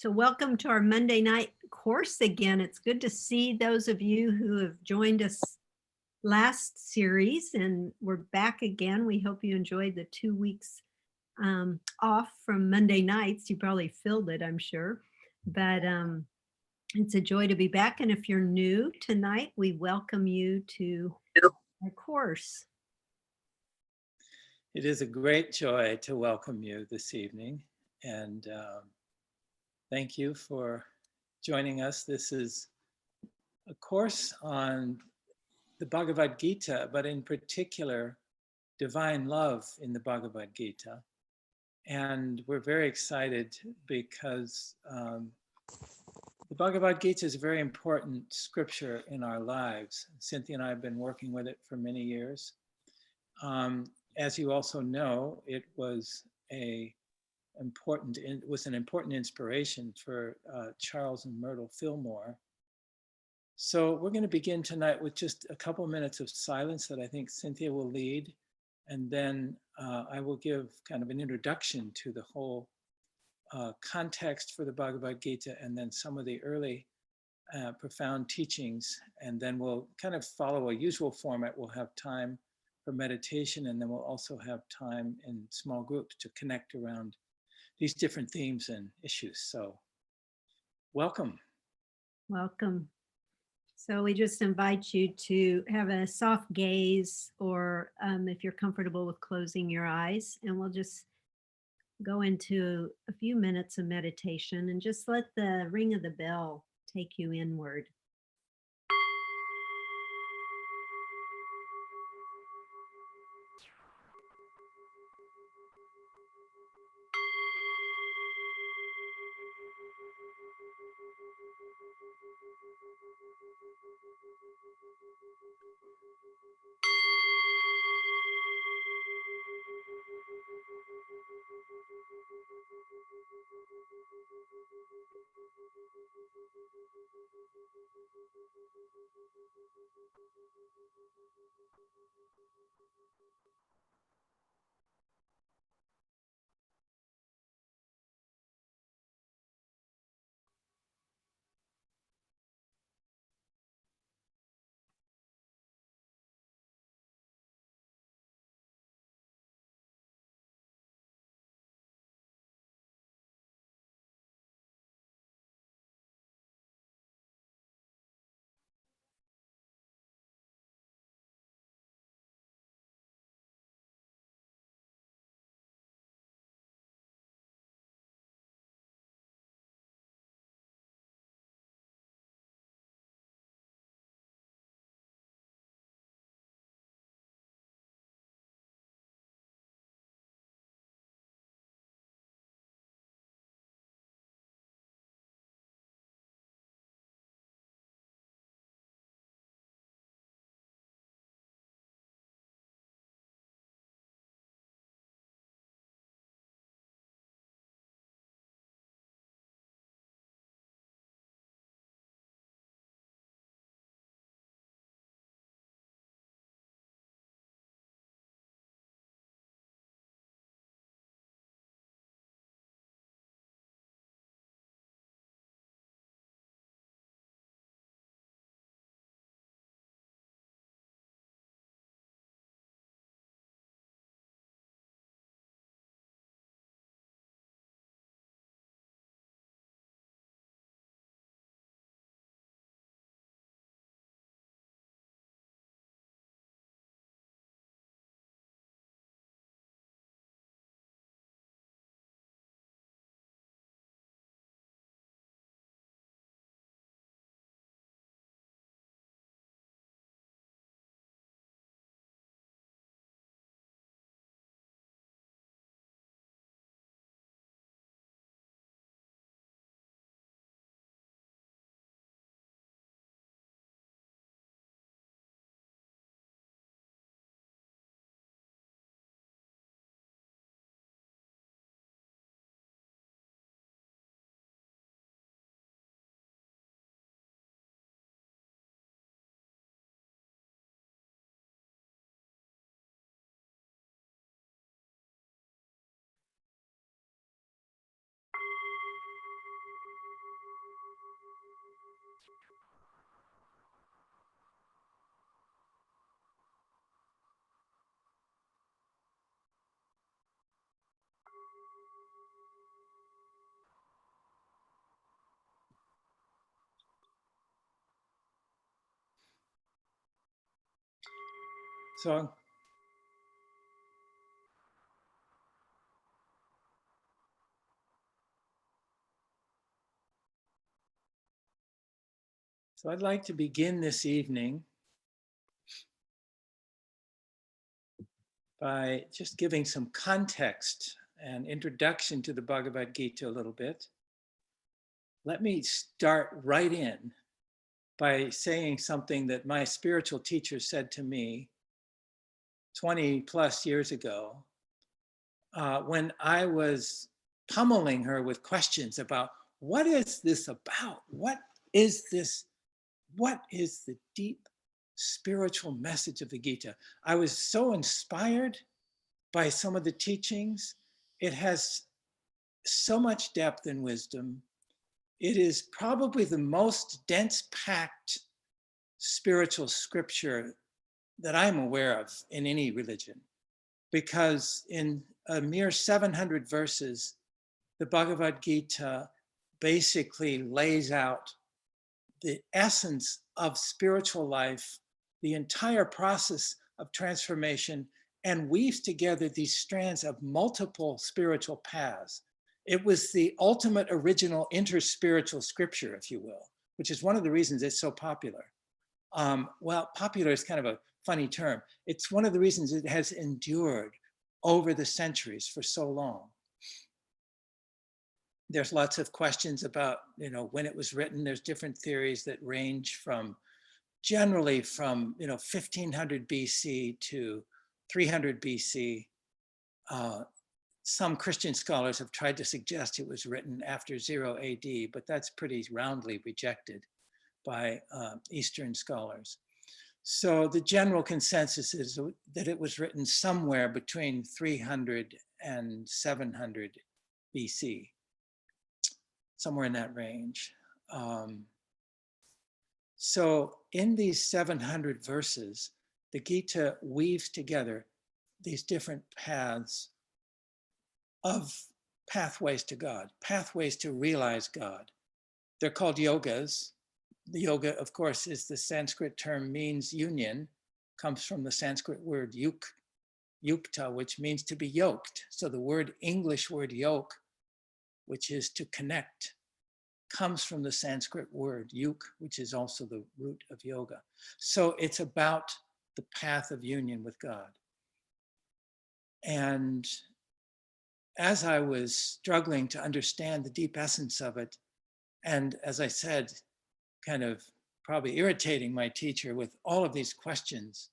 So welcome to our Monday night course again. It's good to see those of you who have joined us last series, and we're back again. We hope you enjoyed the 2 weeks off from Monday nights. You probably filled it, I'm sure, but it's a joy to be back. And if you're new tonight, we welcome you to our course. It is a great joy to welcome you this evening, and thank you for joining us. This is a course on the Bhagavad Gita, but in particular, divine love in the Bhagavad Gita. And we're very excited because the Bhagavad Gita is a very important scripture in our lives. Cynthia and I have been working with it for many years. As you also know, it was an important inspiration for Charles and Myrtle Fillmore. So we're going to begin tonight with just a couple minutes of silence that I think Cynthia will lead, and then I will give kind of an introduction to the whole context for the Bhagavad Gita, and then some of the early profound teachings, and then we'll kind of follow a usual format. We'll have time for meditation, and then we'll also have time in small groups to connect around these different themes and issues. So welcome. Welcome. So we just invite you to have a soft gaze, or if you're comfortable with closing your eyes, and we'll just go into a few minutes of meditation and just let the ring of the bell take you inward. So I'd like to begin this evening by just giving some context and introduction to the Bhagavad Gita a little bit. Let me start right in by saying something that my spiritual teacher said to me 20 plus years ago when I was pummeling her with questions about what is this about? What is this? What is the deep spiritual message of the Gita? I was so inspired by some of the teachings. It has so much depth and wisdom. It is probably the most dense packed spiritual scripture that I'm aware of in any religion, because in a mere 700 verses, the Bhagavad Gita basically lays out the essence of spiritual life, the entire process of transformation, and weaves together these strands of multiple spiritual paths. It was the ultimate original interspiritual scripture, if you will, which is one of the reasons it's so popular. Well, popular is kind of a funny term. It's one of the reasons it has endured over the centuries for so long. There's lots of questions about, when it was written. There's different theories that range from generally from, 1500 BC to 300 BC. Some Christian scholars have tried to suggest it was written after 0 AD, but that's pretty roundly rejected by Eastern scholars. So the general consensus is that it was written somewhere between 300 and 700 BC. Somewhere in that range. So in these 700 verses, the Gita weaves together these different paths of pathways to God, pathways to realize God. They're called yogas. The yoga, of course, is the Sanskrit term, means union, comes from the Sanskrit word yukta, which means to be yoked. So the English word yoke, which is to connect, comes from the Sanskrit word yuk, which is also the root of yoga. So it's about the path of union with God. And as I was struggling to understand the deep essence of it, and as I said, kind of probably irritating my teacher with all of these questions,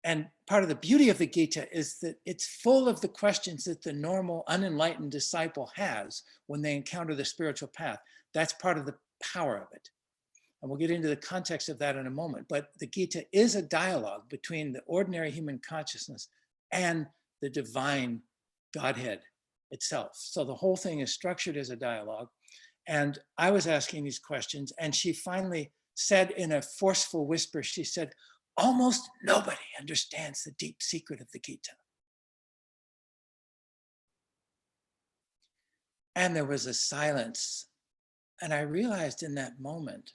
and part of the beauty of the Gita is that it's full of the questions that the normal unenlightened disciple has when they encounter the spiritual path. That's part of the power of it. And we'll get into the context of that in a moment. But the Gita is a dialogue between the ordinary human consciousness and the divine Godhead itself. So the whole thing is structured as a dialogue. And I was asking these questions, and she finally said in a forceful whisper, she said, "Almost nobody understands the deep secret of the Gita." And there was a silence. And I realized in that moment,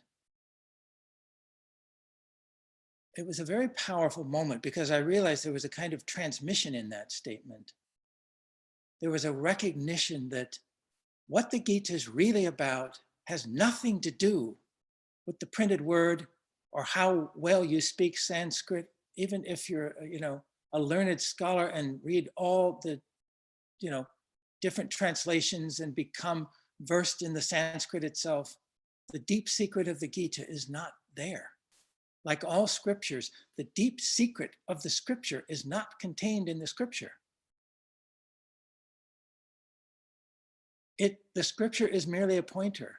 it was a very powerful moment, because I realized there was a kind of transmission in that statement. There was a recognition that what the Gita is really about has nothing to do with the printed word or how well you speak Sanskrit, even if you're, a learned scholar and read all the, different translations and become versed in the Sanskrit itself. The deep secret of the Gita is not there. Like all scriptures, the deep secret of the scripture is not contained in the scripture. The scripture is merely a pointer.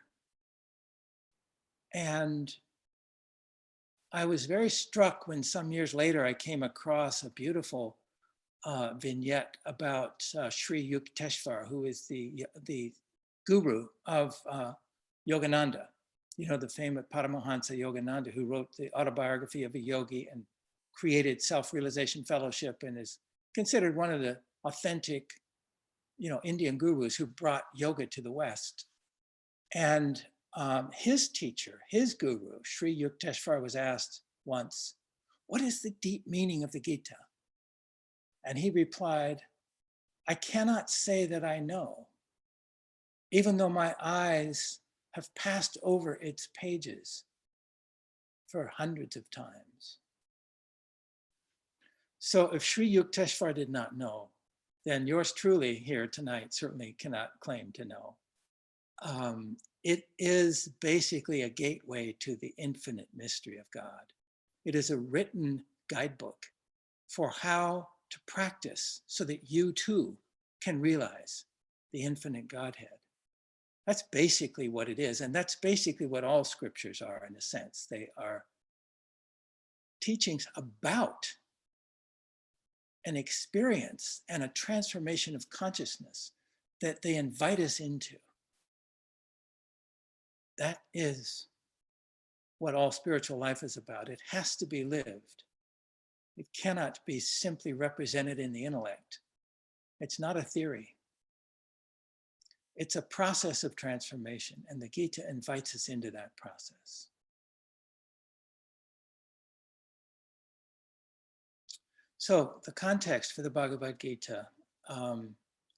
And I was very struck when some years later I came across a beautiful vignette about Sri Yukteswar, who is the guru of Yogananda, the famous Paramahansa Yogananda, who wrote the autobiography of a yogi and created Self-Realization Fellowship and is considered one of the authentic, Indian gurus who brought yoga to the West. And his teacher, his guru, Sri Yukteswar, was asked once, "What is the deep meaning of the Gita?" And he replied, "I cannot say that I know, even though my eyes have passed over its pages for hundreds of times." So if Sri Yukteswar did not know, then yours truly here tonight certainly cannot claim to know. It is basically a gateway to the infinite mystery of God. It is a written guidebook for how to practice so that you too can realize the infinite Godhead. That's basically what it is. And that's basically what all scriptures are, in a sense. They are teachings about an experience and a transformation of consciousness that they invite us into. That is what all spiritual life is about. It has to be lived. It cannot be simply represented in the intellect. It's not a theory. It's a process of transformation, and the Gita invites us into that process. So the context for the Bhagavad Gita,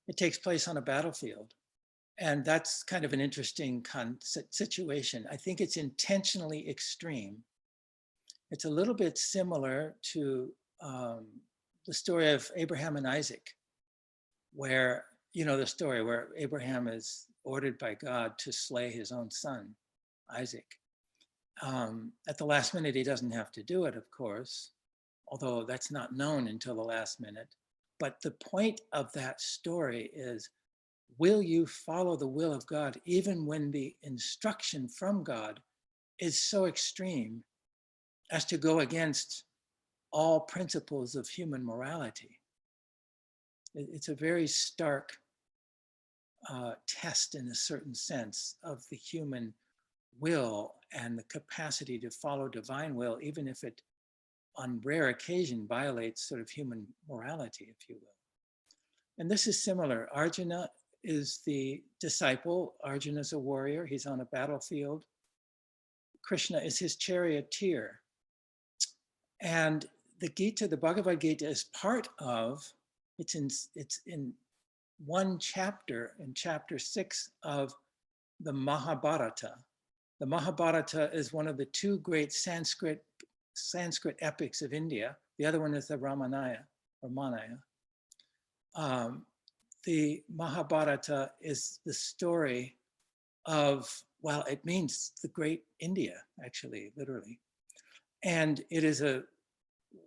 it takes place on a battlefield. And that's kind of an interesting situation. I think it's intentionally extreme. It's a little bit similar to the story of Abraham and Isaac, where, the story where Abraham is ordered by God to slay his own son, Isaac. At the last minute, he doesn't have to do it, of course, although that's not known until the last minute. But the point of that story is, will you follow the will of God even when the instruction from God is so extreme as to go against all principles of human morality? It's a very stark test, in a certain sense, of the human will and the capacity to follow divine will, even if it on rare occasion violates sort of human morality, if you will. And this is similar. Arjuna is the disciple. Arjuna is a warrior. He's on a battlefield. Krishna is his charioteer. And the Gita, the Bhagavad Gita, is part of, it's in one chapter, in chapter 6 of the Mahabharata. The Mahabharata is one of the two great Sanskrit epics of India. The other one is the Ramayana. The Mahabharata is the story of, well, it means the great India, actually, literally. And it is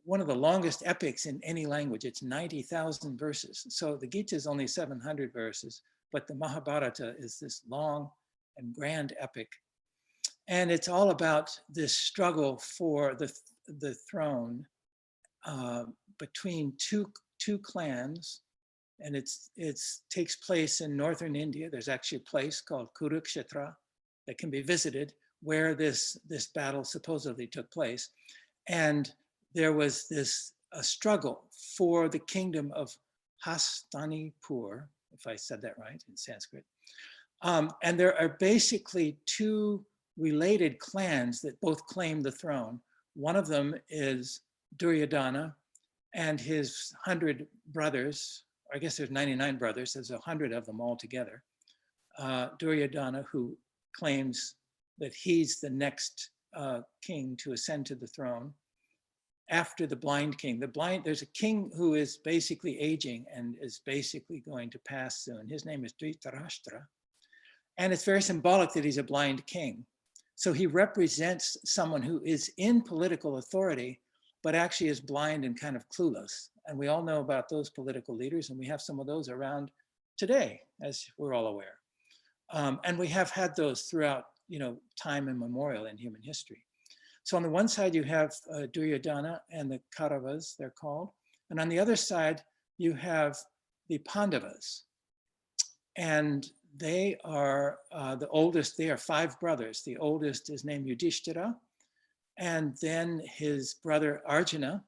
one of the longest epics in any language. It's 90,000 verses. So the Gita is only 700 verses, but the Mahabharata is this long and grand epic. And it's all about this struggle for the throne between two clans. And it takes place in northern India. There's actually a place called Kurukshetra that can be visited where this battle supposedly took place. And there was a struggle for the kingdom of Hastinapur, if I said that right in Sanskrit. And there are basically two related clans that both claim the throne. One of them is Duryodhana and his 100 brothers. I guess there's 99 brothers, there's 100 of them all together. Duryodhana, who claims that he's the next king to ascend to the throne after the blind king. There's a king who is basically aging and is basically going to pass soon. His name is Dhritarashtra. And it's very symbolic that he's a blind king. So he represents someone who is in political authority, but actually is blind and kind of clueless. And we all know about those political leaders, and we have some of those around today, as we're all aware. And we have had those throughout, time immemorial in human history. So on the one side, you have Duryodhana and the Kauravas, they're called. And on the other side, you have the Pandavas. And they are the oldest. They are 5 brothers. The oldest is named Yudhishthira, and then his brother Arjuna,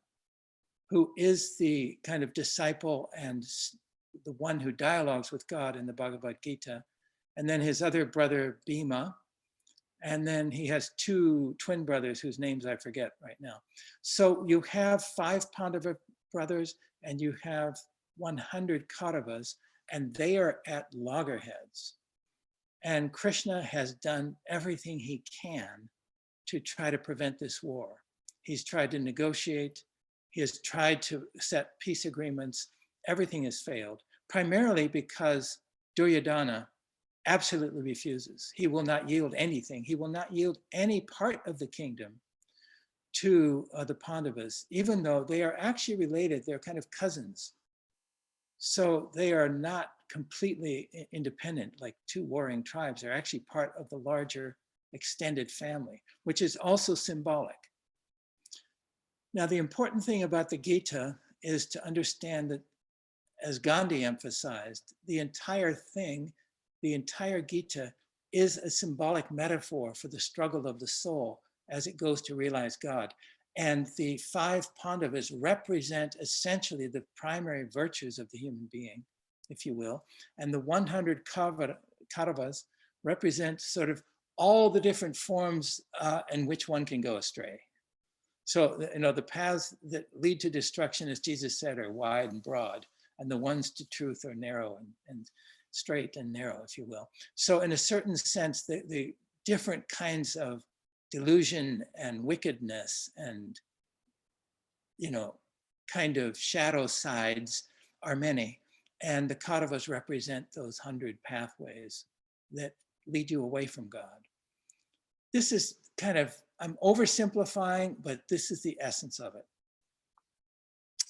who is the kind of disciple and the one who dialogues with God in the Bhagavad Gita, and then his other brother Bhima, and then he has 2 twin brothers whose names I forget right now. So you have 5 Pandava brothers and you have 100 Kauravas, and they are at loggerheads. And Krishna has done everything he can to try to prevent this war. He's tried to negotiate. He has tried to set peace agreements. Everything has failed, primarily because Duryodhana absolutely refuses. He will not yield anything. He will not yield any part of the kingdom to the Pandavas, even though they are actually related. They're kind of cousins. So they are not completely independent, like 2 warring tribes. They're actually part of the larger extended family, which is also symbolic. Now, the important thing about the Gita is to understand that, as Gandhi emphasized, the entire thing, the entire Gita is a symbolic metaphor for the struggle of the soul as it goes to realize God. And the 5 Pandavas represent essentially the primary virtues of the human being, if you will. And the 100 Kauravas represent sort of all the different forms in which one can go astray. So, the paths that lead to destruction, as Jesus said, are wide and broad, and the ones to truth are narrow and straight and narrow, if you will. So in a certain sense, the different kinds of delusion and wickedness and, kind of shadow sides are many. And the Kauravas represent those 100 pathways that lead you away from God. This is kind of, I'm oversimplifying, but this is the essence of it.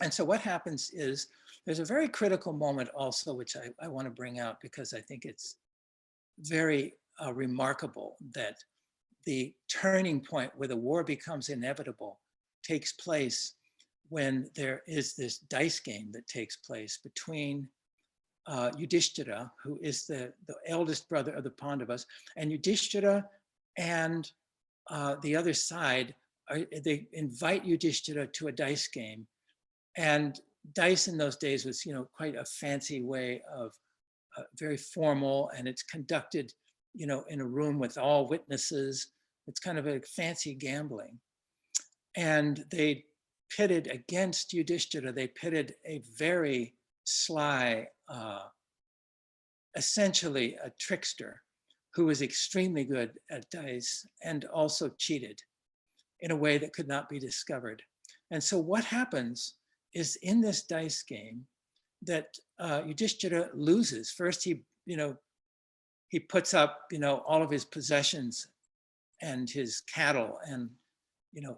And so what happens is there's a very critical moment also, which I want to bring out because I think it's very remarkable that the turning point where the war becomes inevitable takes place when there is this dice game that takes place between Yudhishthira, who is the eldest brother of the Pandavas, and Yudhishthira and the other side, they invite Yudhishthira to a dice game. And dice in those days was, quite a fancy way of very formal, and it's conducted, in a room with all witnesses. It's kind of a fancy gambling. And they pitted against Yudhishthira, they pitted a very sly, essentially a trickster who was extremely good at dice and also cheated in a way that could not be discovered. And so what happens is in this dice game that Yudhishthira loses. First, he puts up, all of his possessions and his cattle and,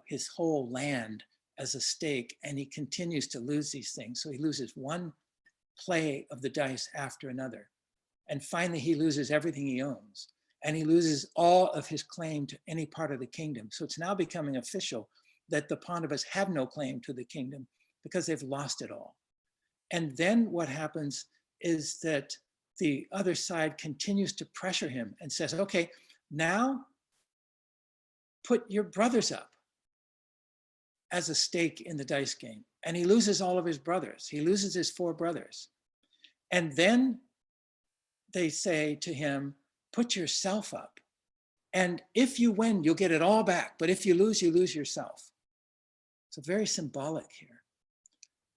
his whole land as a stake, and he continues to lose these things. So he loses one play of the dice after another. And finally, he loses everything he owns, and he loses all of his claim to any part of the kingdom. So it's now becoming official that the Pandavas have no claim to the kingdom because they've lost it all. And then what happens is that the other side continues to pressure him and says, okay, now put your brothers up as a stake in the dice game. And he loses all of his brothers. He loses his 4 brothers. And then they say to him, put yourself up. And if you win, you'll get it all back. But if you lose yourself. So very symbolic here.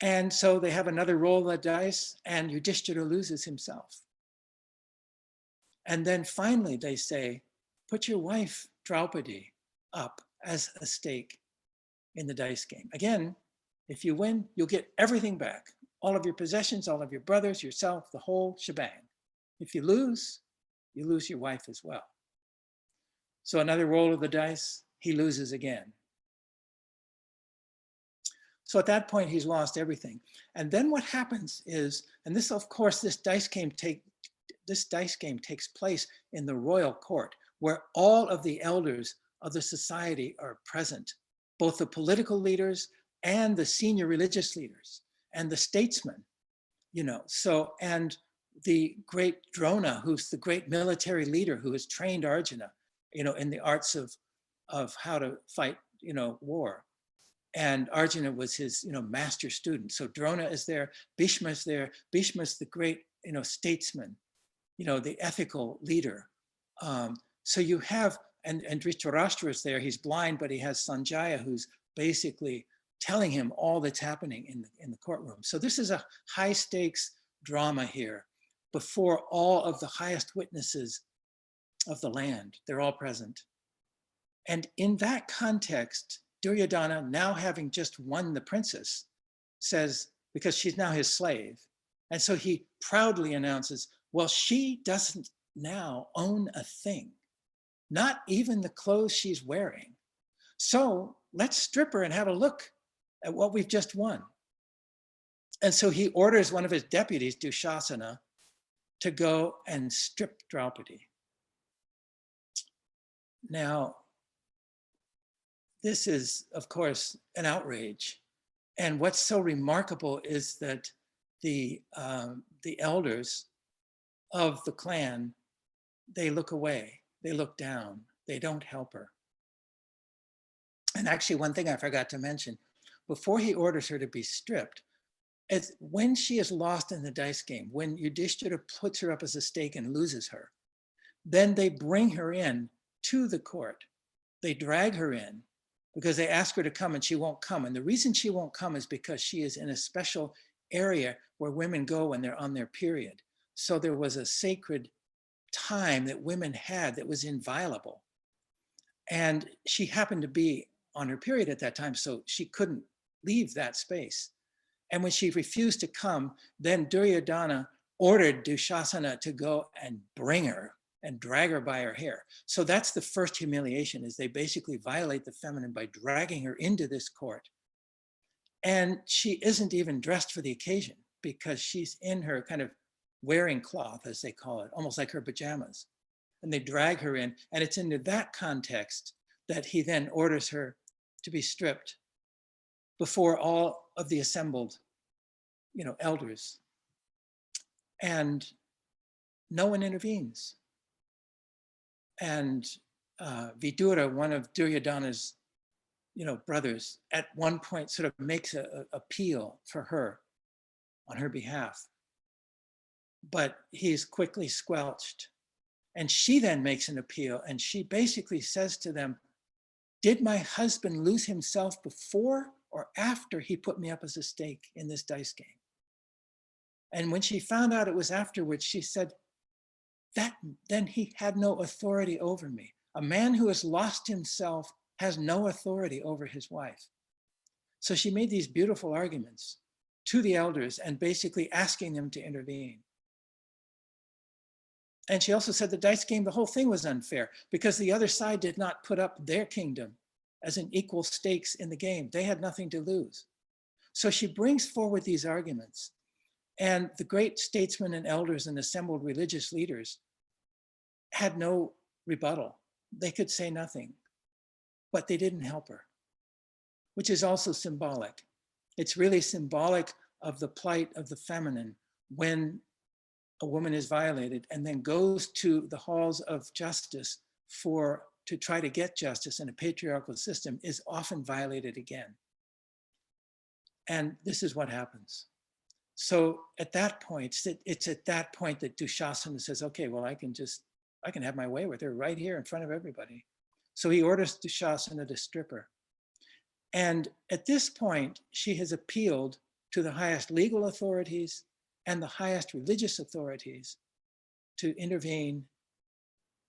And so they have another roll of the dice, and Yudhishthira loses himself. And then finally they say, put your wife, Draupadi, up as a stake in the dice game. Again, if you win, you'll get everything back. All of your possessions, all of your brothers, yourself, the whole shebang. If you lose your wife as well. So another roll of the dice, he loses again. So at that point, he's lost everything. And then what happens is, and this, of course, this dice game takes place in the royal court, where all of the elders of the society are present, both the political leaders and the senior religious leaders and the statesmen, So, and the great Drona, who's the great military leader who has trained Arjuna, in the arts of how to fight, war. And Arjuna was his, master student. So Drona is there, Bhishma is there. Bhishma is the great, statesman, the ethical leader. So you have, and Dhritarashtra is there. He's blind, but he has Sanjaya, who's basically telling him all that's happening in the courtroom. So this is a high stakes drama here before all of the highest witnesses of the land. They're all present. And in that context, Duryodhana, now having just won the princess, says, because she's now his slave. And so he proudly announces, well, she doesn't now own a thing, not even the clothes she's wearing. So let's strip her and have a look at what we've just won. And so he orders one of his deputies, Dushasana, to go and strip Draupadi. Now, this is, of course, an outrage. And what's so remarkable is that the elders of the clan, they look away, they look down, they don't help her. And actually, one thing I forgot to mention, before he orders her to be stripped, is when she is lost in the dice game, when Yudhishthira puts her up as a stake and loses her, then they bring her in to the court. They drag her in because they ask her to come and she won't come. And the reason she won't come is because she is in a special area where women go when they're on their period. So there was a sacred time that women had that was inviolable. And she happened to be on her period at that time, so she couldn't leave that space. And when she refused to come, then Duryodhana ordered Dushasana to go and bring her and drag her by her hair. So that's the first humiliation, is they basically violate the feminine by dragging her into this court. And she isn't even dressed for the occasion because she's in her kind of wearing cloth, as they call it, almost like her pajamas. And they drag her in, and it's into that context that he then orders her to be stripped before all of the assembled, elders. And no one intervenes. And Vidura, one of Duryodhana's, brothers, at one point sort of makes an appeal for her on her behalf. But he's quickly squelched. And she then makes an appeal, and she basically says to them, did my husband lose himself before or after he put me up as a stake in this dice game? And when she found out it was afterwards, she said, that then he had no authority over me. A man who has lost himself has no authority over his wife. So she made these beautiful arguments to the elders and basically asking them to intervene. And she also said the dice game, the whole thing was unfair because the other side did not put up their kingdom as an equal stakes in the game. They had nothing to lose. So she brings forward these arguments, and the great statesmen and elders and assembled religious leaders had no rebuttal. They could say nothing, but they didn't help her, which is also symbolic. It's really symbolic of the plight of the feminine when a woman is violated and then goes to the halls of justice to try to get justice in a patriarchal system, is often violated again. And this is what happens. So at that point, it's at that point that Dushasana says, okay, well, I can have my way with her right here in front of everybody. So he orders Dushasana to strip her. And at this point, she has appealed to the highest legal authorities and the highest religious authorities to intervene,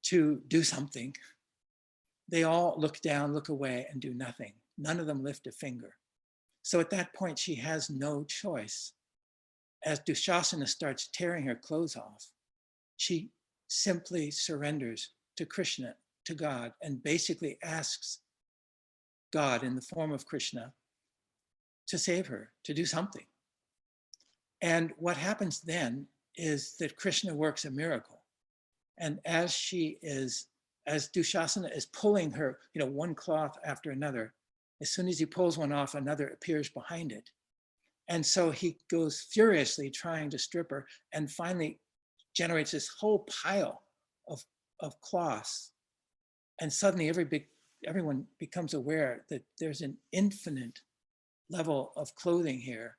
to do something. They all look down, look away, and do nothing. None of them lift a finger. So at that point, she has no choice. As Dushasana starts tearing her clothes off, she simply surrenders to Krishna, to God, and basically asks God in the form of Krishna to save her, to do something. And what happens then is that Krishna works a miracle. And as Dushasana is pulling her, one cloth after another, as soon as he pulls one off, another appears behind it. And so he goes furiously trying to strip her. And finally, generates this whole pile of cloths. And suddenly everyone becomes aware that there's an infinite level of clothing here,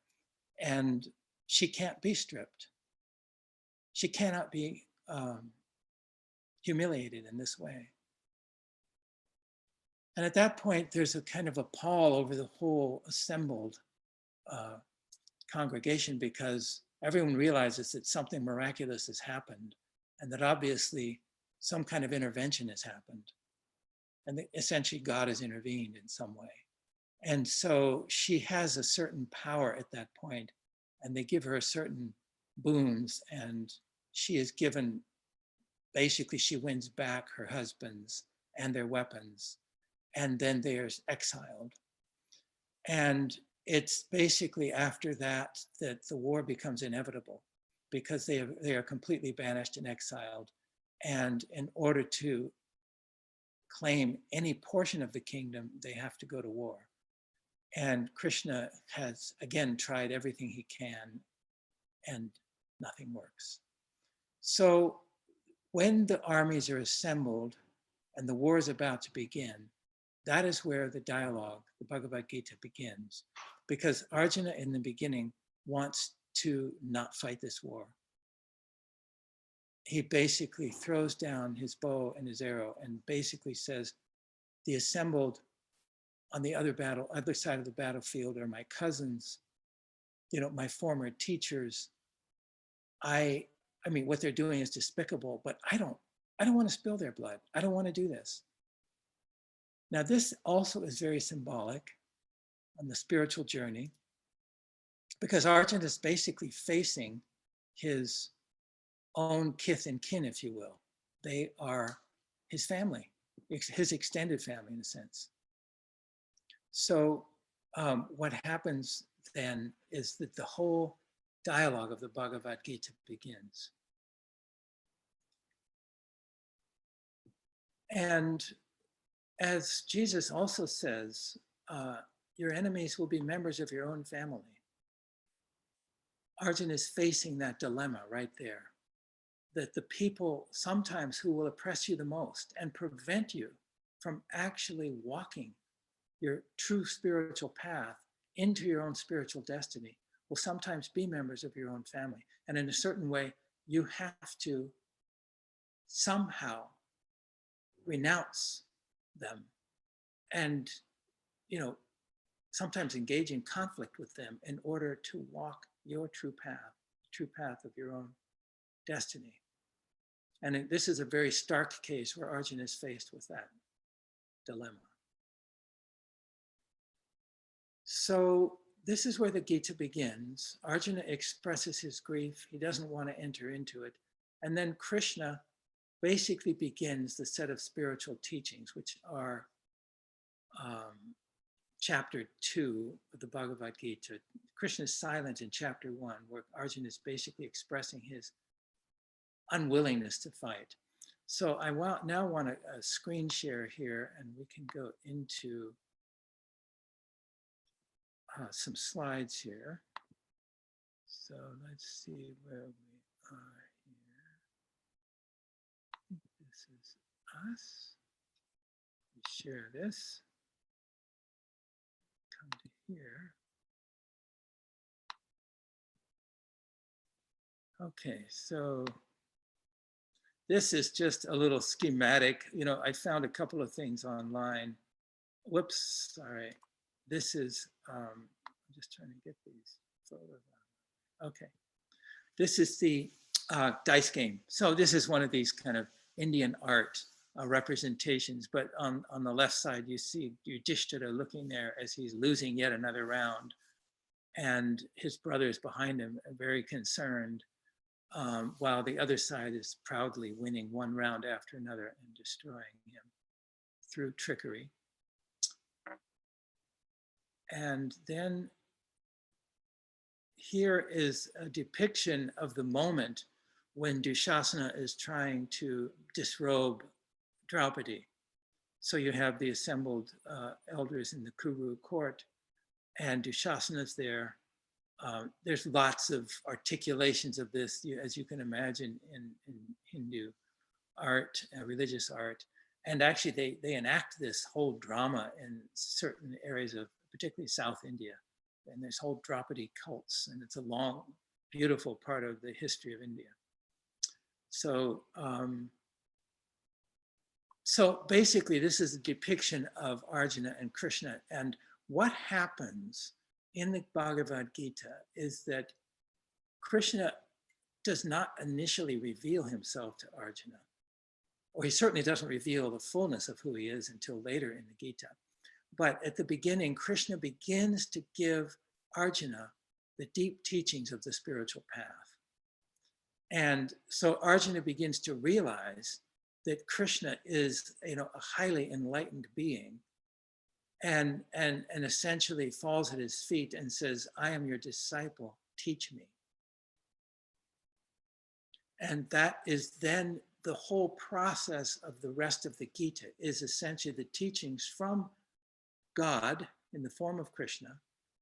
and she can't be stripped. She cannot be humiliated in this way. And at that point, there's a kind of a pall over the whole assembled congregation, because everyone realizes that something miraculous has happened, and that obviously some kind of intervention has happened. And that essentially God has intervened in some way. And so she has a certain power at that point, and they give her certain boons, and she is given, basically she wins back her husbands and their weapons, and then they're exiled. And it's basically after that that the war becomes inevitable, because they are completely banished and exiled. And in order to claim any portion of the kingdom, they have to go to war. And Krishna has, again, tried everything he can, and nothing works. So when the armies are assembled and the war is about to begin, that is where the dialogue, the Bhagavad Gita, begins. Because Arjuna in the beginning wants to not fight this war. He basically throws down his bow and his arrow and basically says, the assembled on the other side of the battlefield are my cousins, my former teachers. I mean, what they're doing is despicable, but I don't want to spill their blood. I don't want to do this. Now, this also is very symbolic on the spiritual journey, because Arjuna is basically facing his own kith and kin, if you will. They are his family, his extended family in a sense. So what happens then is that the whole dialogue of the Bhagavad Gita begins. And as Jesus also says, your enemies will be members of your own family. Arjuna is facing that dilemma right there, that the people sometimes who will oppress you the most and prevent you from actually walking your true spiritual path into your own spiritual destiny will sometimes be members of your own family. And in a certain way, you have to somehow renounce them and, sometimes engage in conflict with them in order to walk your true path of your own destiny. And this is a very stark case where Arjuna is faced with that dilemma. So this is where the Gita begins. Arjuna expresses his grief. He doesn't want to enter into it. And then Krishna basically begins the set of spiritual teachings, which are chapter 2 of the Bhagavad Gita. Krishna is silent in chapter 1, where Arjuna is basically expressing his unwillingness to fight. So I now want to screen share here, and we can go into some slides here. So let's see where we are here. I think this is us. We share this. Come to here. Okay, so this is just a little schematic. I found a couple of things online. Whoops, sorry. This is, I'm just trying to get these photos on. Okay, this is the dice game. So this is one of these kind of Indian art representations, but on the left side, you see Yudhishthira looking there as he's losing yet another round. And his brother is behind him, very concerned, while the other side is proudly winning one round after another and destroying him through trickery. And then here is a depiction of the moment when Dushasana is trying to disrobe Draupadi. So you have the assembled elders in the Kuru court, and Dushasana is there there's lots of articulations of this, as you can imagine, in Hindu art, religious art. And actually, they enact this whole drama in certain areas of particularly South India. And there's whole Draupadi cults, and it's a long, beautiful part of the history of India. So, so basically, this is a depiction of Arjuna and Krishna. And what happens in the Bhagavad Gita is that Krishna does not initially reveal himself to Arjuna, or he certainly doesn't reveal the fullness of who he is until later in the Gita. But at the beginning, Krishna begins to give Arjuna the deep teachings of the spiritual path. And so Arjuna begins to realize that Krishna is, a highly enlightened being, and essentially falls at his feet and says, "I am your disciple, teach me." And that is then the whole process of the rest of the Gita, is essentially the teachings from God in the form of Krishna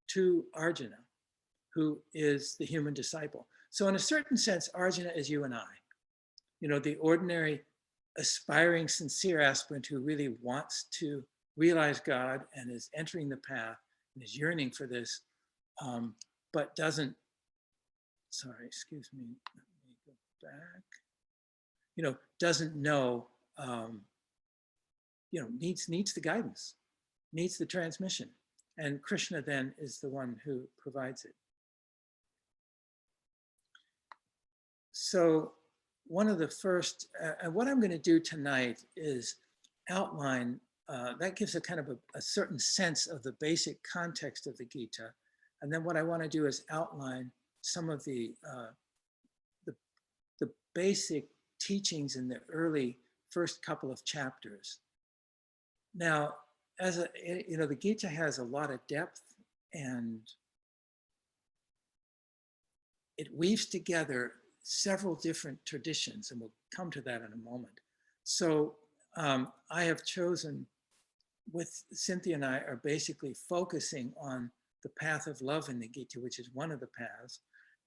to Arjuna, who is the human disciple. So in a certain sense, Arjuna is you and I, the ordinary aspiring, sincere aspirant who really wants to realize God and is entering the path and is yearning for this, but doesn't, excuse me, let me go back, doesn't know, needs the guidance, needs the transmission. And Krishna then is the one who provides it. So one of the first, what I'm going to do tonight is outline, that gives a kind of a certain sense of the basic context of the Gita. And then what I want to do is outline some of the basic teachings in the early first couple of chapters. Now, the Gita has a lot of depth, and it weaves together several different traditions, and we'll come to that in a moment. So I have chosen, with Cynthia and I are basically focusing on the path of love in the Gita, which is one of the paths,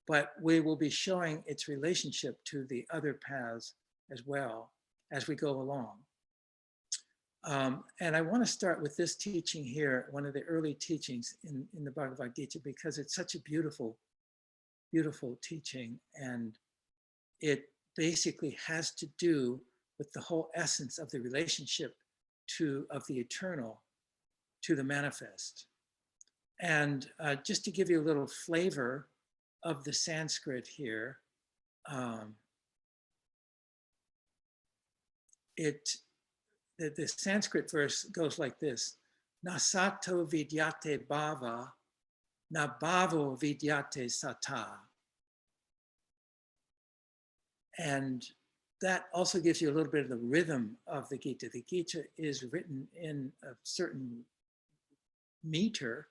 but we will be showing its relationship to the other paths as well as we go along. And I want to start with this teaching here, one of the early teachings in the Bhagavad Gita, because it's such a beautiful, beautiful teaching. And it basically has to do with the whole essence of the relationship of the eternal to the manifest. And just to give you a little flavor of the Sanskrit here, the Sanskrit verse goes like this: Na sato vidyate bhava, na bhavo vidyate sata. And that also gives you a little bit of the rhythm of the Gita. The Gita is written in a certain meter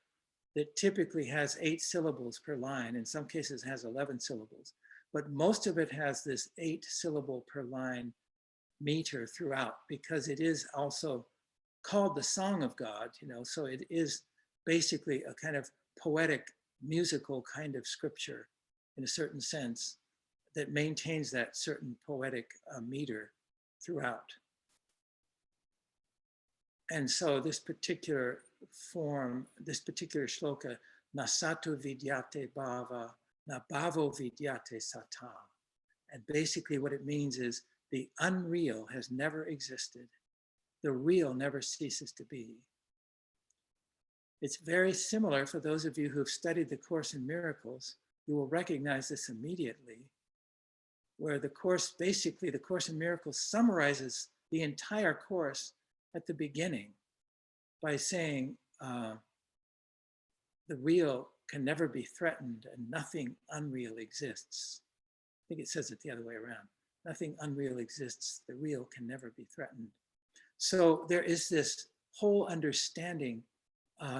that typically has 8 syllables per line. In some cases has 11 syllables, but most of it has this 8 syllable per line meter throughout, because it is also called the Song of God, so it is basically a kind of poetic, musical kind of scripture in a certain sense that maintains that certain poetic meter throughout. And so this particular form, this particular shloka, na sato vidyate bhava, na bhavo vidyate sata. And basically what it means is the unreal has never existed. The real never ceases to be. It's very similar, for those of you who've studied the Course in Miracles, you will recognize this immediately, where the Course in Miracles summarizes the entire Course at the beginning by saying the real can never be threatened and nothing unreal exists. I think it says it the other way around. Nothing unreal exists. The real can never be threatened. So there is this whole understanding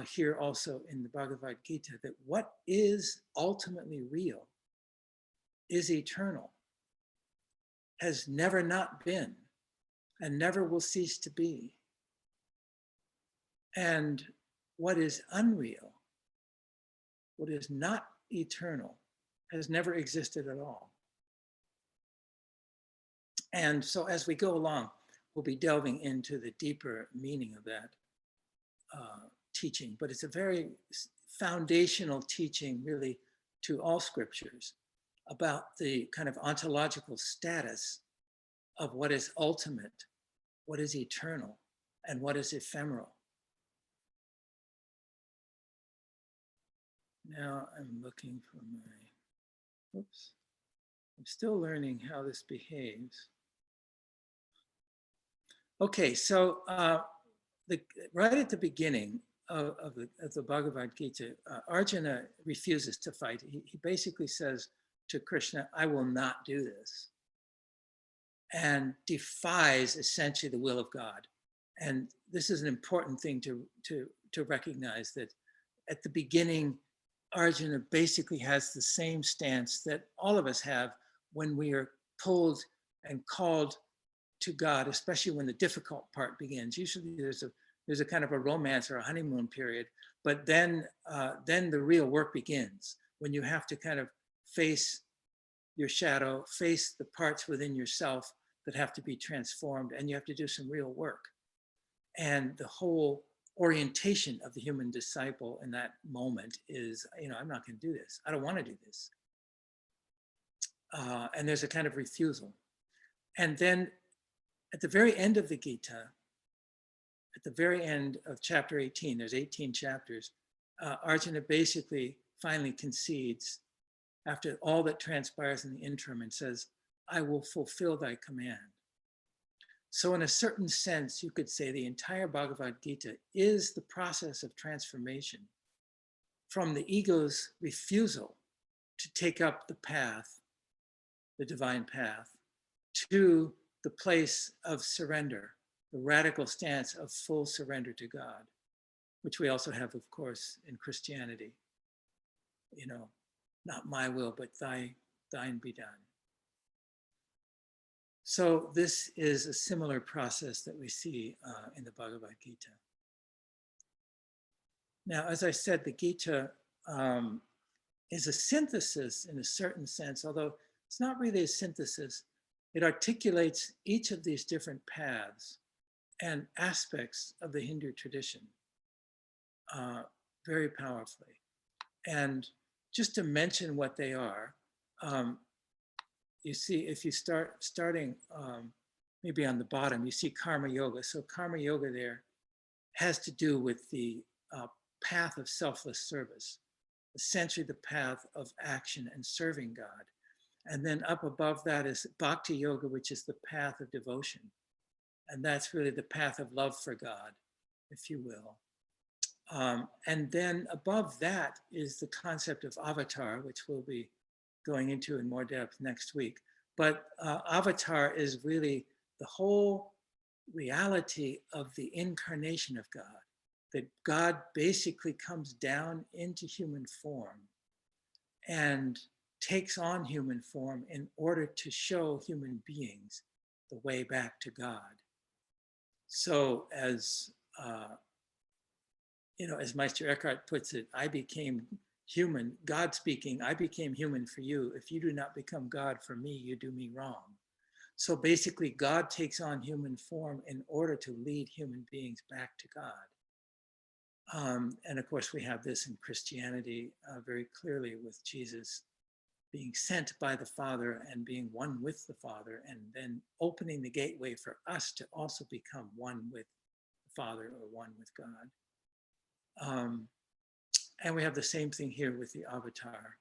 here also in the Bhagavad Gita that what is ultimately real is eternal, has never not been, and never will cease to be. And what is unreal, what is not eternal, has never existed at all. And so as we go along, we'll be delving into the deeper meaning of that teaching, but it's a very foundational teaching really to all scriptures about the kind of ontological status of what is ultimate, what is eternal, and what is ephemeral. Now I'm looking for my, oops, I'm still learning how this behaves. Okay, so right at the beginning of the Bhagavad Gita, Arjuna refuses to fight. He basically says to Krishna, I will not do this, and defies essentially the will of God. And this is an important thing to recognize, that at the beginning, Arjuna basically has the same stance that all of us have when we are pulled and called to God, especially when the difficult part begins. Usually there's a kind of a romance or a honeymoon period, but then the real work begins, when you have to kind of face your shadow, face the parts within yourself that have to be transformed, and you have to do some real work. And the whole orientation of the human disciple in that moment is, I'm not going to do this. I don't want to do this. And there's a kind of refusal. And then at the very end of the Gita, at the very end of chapter 18, there's 18 chapters, Arjuna basically finally concedes after all that transpires in the interim and says, I will fulfill thy command. So in a certain sense, you could say the entire Bhagavad Gita is the process of transformation from the ego's refusal to take up the path, the divine path, to the place of surrender, the radical stance of full surrender to God, which we also have, of course, in Christianity. Not my will, but thine be done. So this is a similar process that we see in the Bhagavad Gita. Now, as I said, the Gita is a synthesis in a certain sense, although it's not really a synthesis. It articulates each of these different paths and aspects of the Hindu tradition very powerfully. And just to mention what they are, you see, if you starting maybe on the bottom, you see karma yoga. So karma yoga there has to do with the path of selfless service, essentially the path of action and serving God. And then up above that is bhakti yoga, which is the path of devotion. And that's really the path of love for God, if you will. And then above that is the concept of avatar, which we'll be going into in more depth next week. But avatar is really the whole reality of the incarnation of God, that God basically comes down into human form and takes on human form in order to show human beings the way back to God. So as as Meister Eckhart puts it, I became human, God speaking, I became human for you. If you do not become God for me, you do me wrong. So basically, God takes on human form in order to lead human beings back to God. And of course, we have this in Christianity very clearly with Jesus being sent by the Father and being one with the Father, and then opening the gateway for us to also become one with the Father or one with God. And we have the same thing here with the avatar.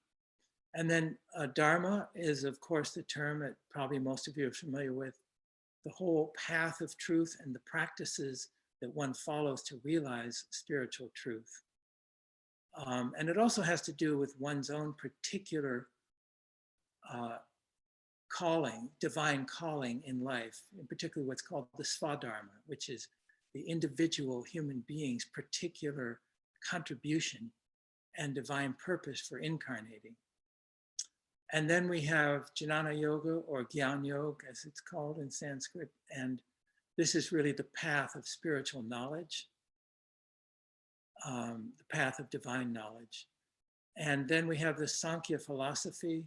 And then Dharma is, of course, the term that probably most of you are familiar with, the whole path of truth and the practices that one follows to realize spiritual truth. And it also has to do with one's own particular calling, divine calling in life, in particular what's called the Svadharma, which is the individual human being's particular contribution and divine purpose for incarnating. And then we have jnana yoga, or gyan yoga, as it's called in Sanskrit. And this is really the path of spiritual knowledge, the path of divine knowledge. And then we have the Sankhya philosophy,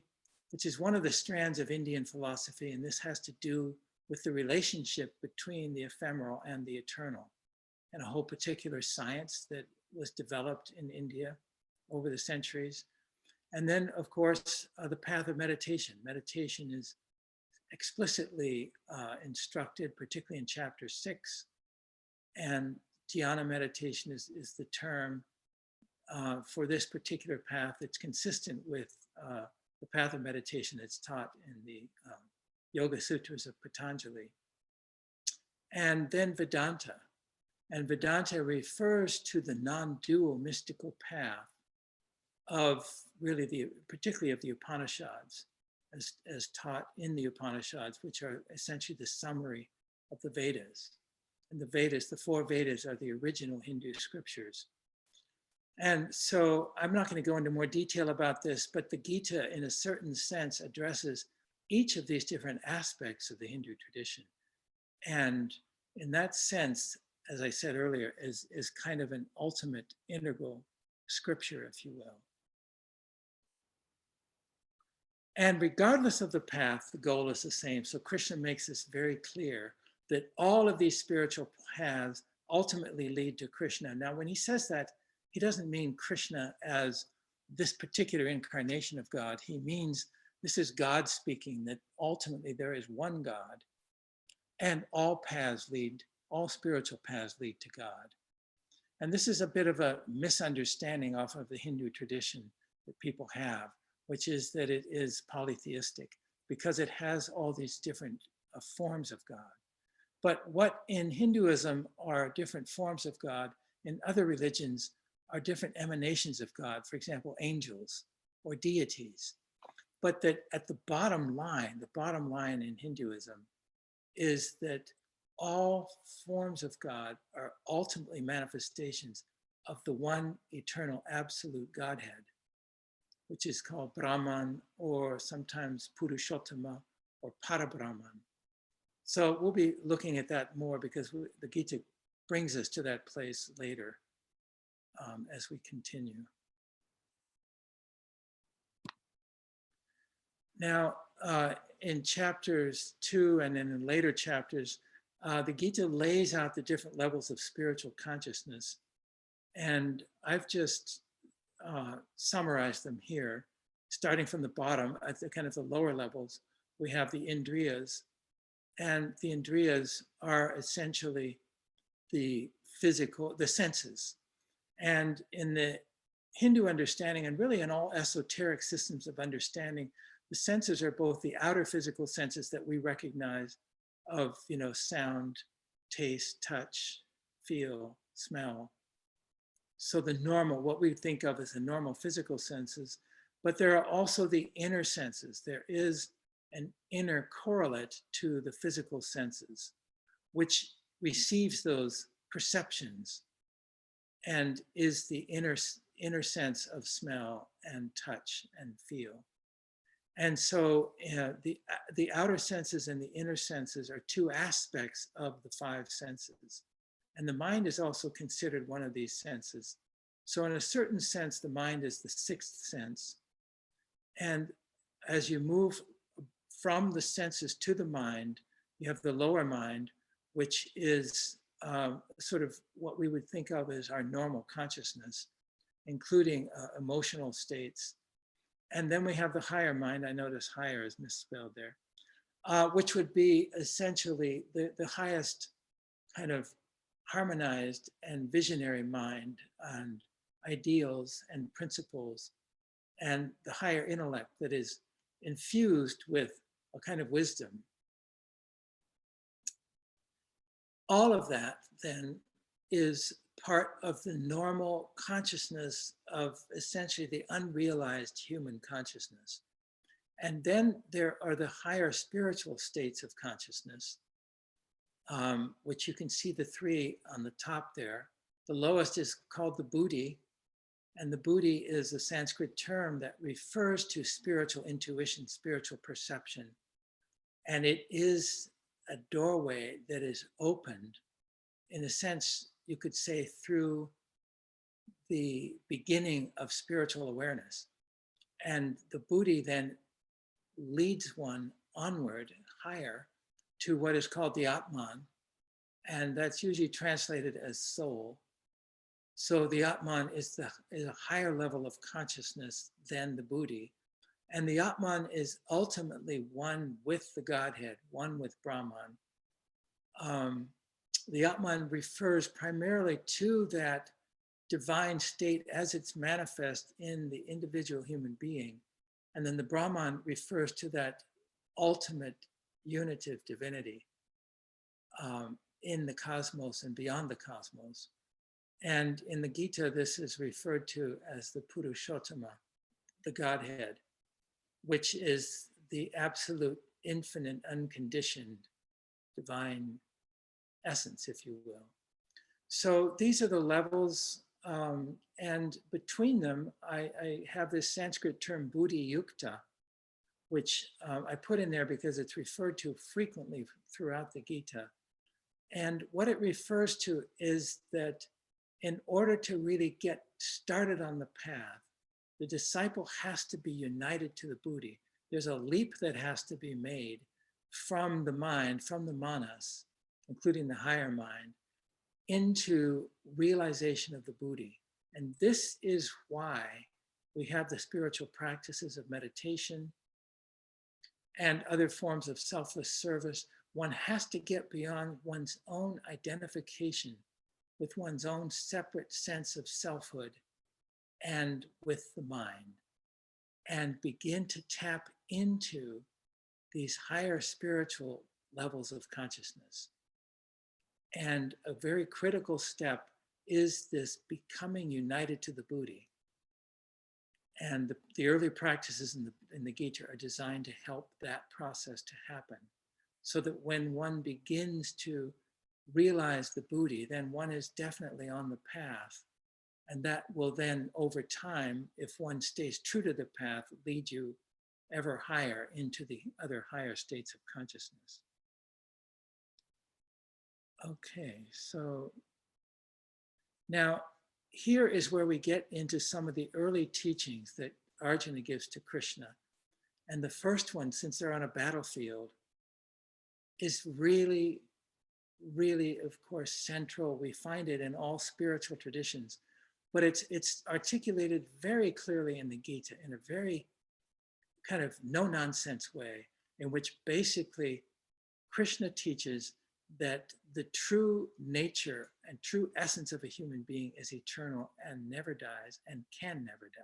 which is one of the strands of Indian philosophy. And this has to do with the relationship between the ephemeral and the eternal, and a whole particular science that was developed in India over the centuries. And then, of course, the path of meditation. Meditation is explicitly instructed, particularly in chapter 6. And jnana meditation is the term for this particular path that's consistent with the path of meditation that's taught in the Yoga Sutras of Patanjali. And then Vedanta. And Vedanta refers to the non-dual mystical path of really particularly of the Upanishads, as taught in the Upanishads, which are essentially the summary of the Vedas. And the Vedas, the 4 Vedas, are the original Hindu scriptures. And so I'm not going to go into more detail about this, but the Gita, in a certain sense, addresses each of these different aspects of the Hindu tradition. And in that sense, as I said earlier, is kind of an ultimate integral scripture, if you will. And regardless of the path, the goal is the same. So Krishna makes this very clear that all of these spiritual paths ultimately lead to Krishna. Now, when he says that, he doesn't mean Krishna as this particular incarnation of God. He means this is God speaking, that ultimately there is one God, and all spiritual paths lead to God. And this is a bit of a misunderstanding off of the Hindu tradition that people have, which is that it is polytheistic because it has all these different forms of God. But what in Hinduism are different forms of God, in other religions are different emanations of God, for example, angels or deities. But that at the bottom line in Hinduism is that all forms of God are ultimately manifestations of the one eternal absolute Godhead, which is called Brahman, or sometimes Purushottama or Parabrahman. So we'll be looking at that more because the Gita brings us to that place later as we continue. Now, in chapters 2 and then in later chapters, the Gita lays out the different levels of spiritual consciousness. And I've just summarized them here. Starting from the bottom, at the kind of the lower levels, we have the Indriyas. And the Indriyas are essentially the senses. And in the Hindu understanding, and really in all esoteric systems of understanding, the senses are both the outer physical senses that we recognize of, sound, taste, touch, feel, smell. So the normal, what we think of as the normal physical senses, but there are also the inner senses. There is an inner correlate to the physical senses, which receives those perceptions and is the inner sense of smell and touch and feel. And so the outer senses and the inner senses are 2 aspects of the 5 senses. And the mind is also considered one of these senses. So in a certain sense, the mind is the 6th sense. And as you move from the senses to the mind, you have the lower mind, which is sort of what we would think of as our normal consciousness, including emotional states. And then we have the higher mind. I notice higher is misspelled there, which would be essentially the highest kind of harmonized and visionary mind and ideals and principles, and the higher intellect that is infused with a kind of wisdom. All of that then is part of the normal consciousness of essentially the unrealized human consciousness. And then there are the higher spiritual states of consciousness, which you can see the 3 on the top there. The lowest is called the buddhi, and the buddhi is a Sanskrit term that refers to spiritual intuition, spiritual perception. And it is a doorway that is opened, in a sense, you could say, through the beginning of spiritual awareness. And the buddhi then leads one onward, higher, to what is called the Atman. And that's usually translated as soul. So the Atman is a higher level of consciousness than the buddhi. And the Atman is ultimately one with the Godhead, one with Brahman. The Atman refers primarily to that divine state as it's manifest in the individual human being. And then the Brahman refers to that ultimate unitive divinity in the cosmos and beyond the cosmos. And in the Gita, this is referred to as the Purushottama, the Godhead, which is the absolute, infinite, unconditioned divine essence, if you will. So these are the levels, and between them, I have this Sanskrit term buddhi yukta, which I put in there because it's referred to frequently throughout the Gita. And what it refers to is that in order to really get started on the path, the disciple has to be united to the buddhi. There's a leap that has to be made from the mind, from the manas, including the higher mind, into realization of the buddhi. And this is why we have the spiritual practices of meditation and other forms of selfless service. One has to get beyond one's own identification with one's own separate sense of selfhood and with the mind, and begin to tap into these higher spiritual levels of consciousness. And a very critical step is this becoming united to the buddhi. And the early practices in the Gita are designed to help that process to happen, so that when one begins to realize the buddhi, then one is definitely on the path. And that will then, over time, if one stays true to the path, lead you ever higher into the other higher states of consciousness. Okay, so now here is where we get into some of the early teachings that Arjuna gives to Krishna. And the first one, since they're on a battlefield, is really, really, of course, central. We find it in all spiritual traditions, but it's articulated very clearly in the Gita in a very kind of no-nonsense way, in which basically Krishna teaches that the true nature and true essence of a human being is eternal and never dies and can never die.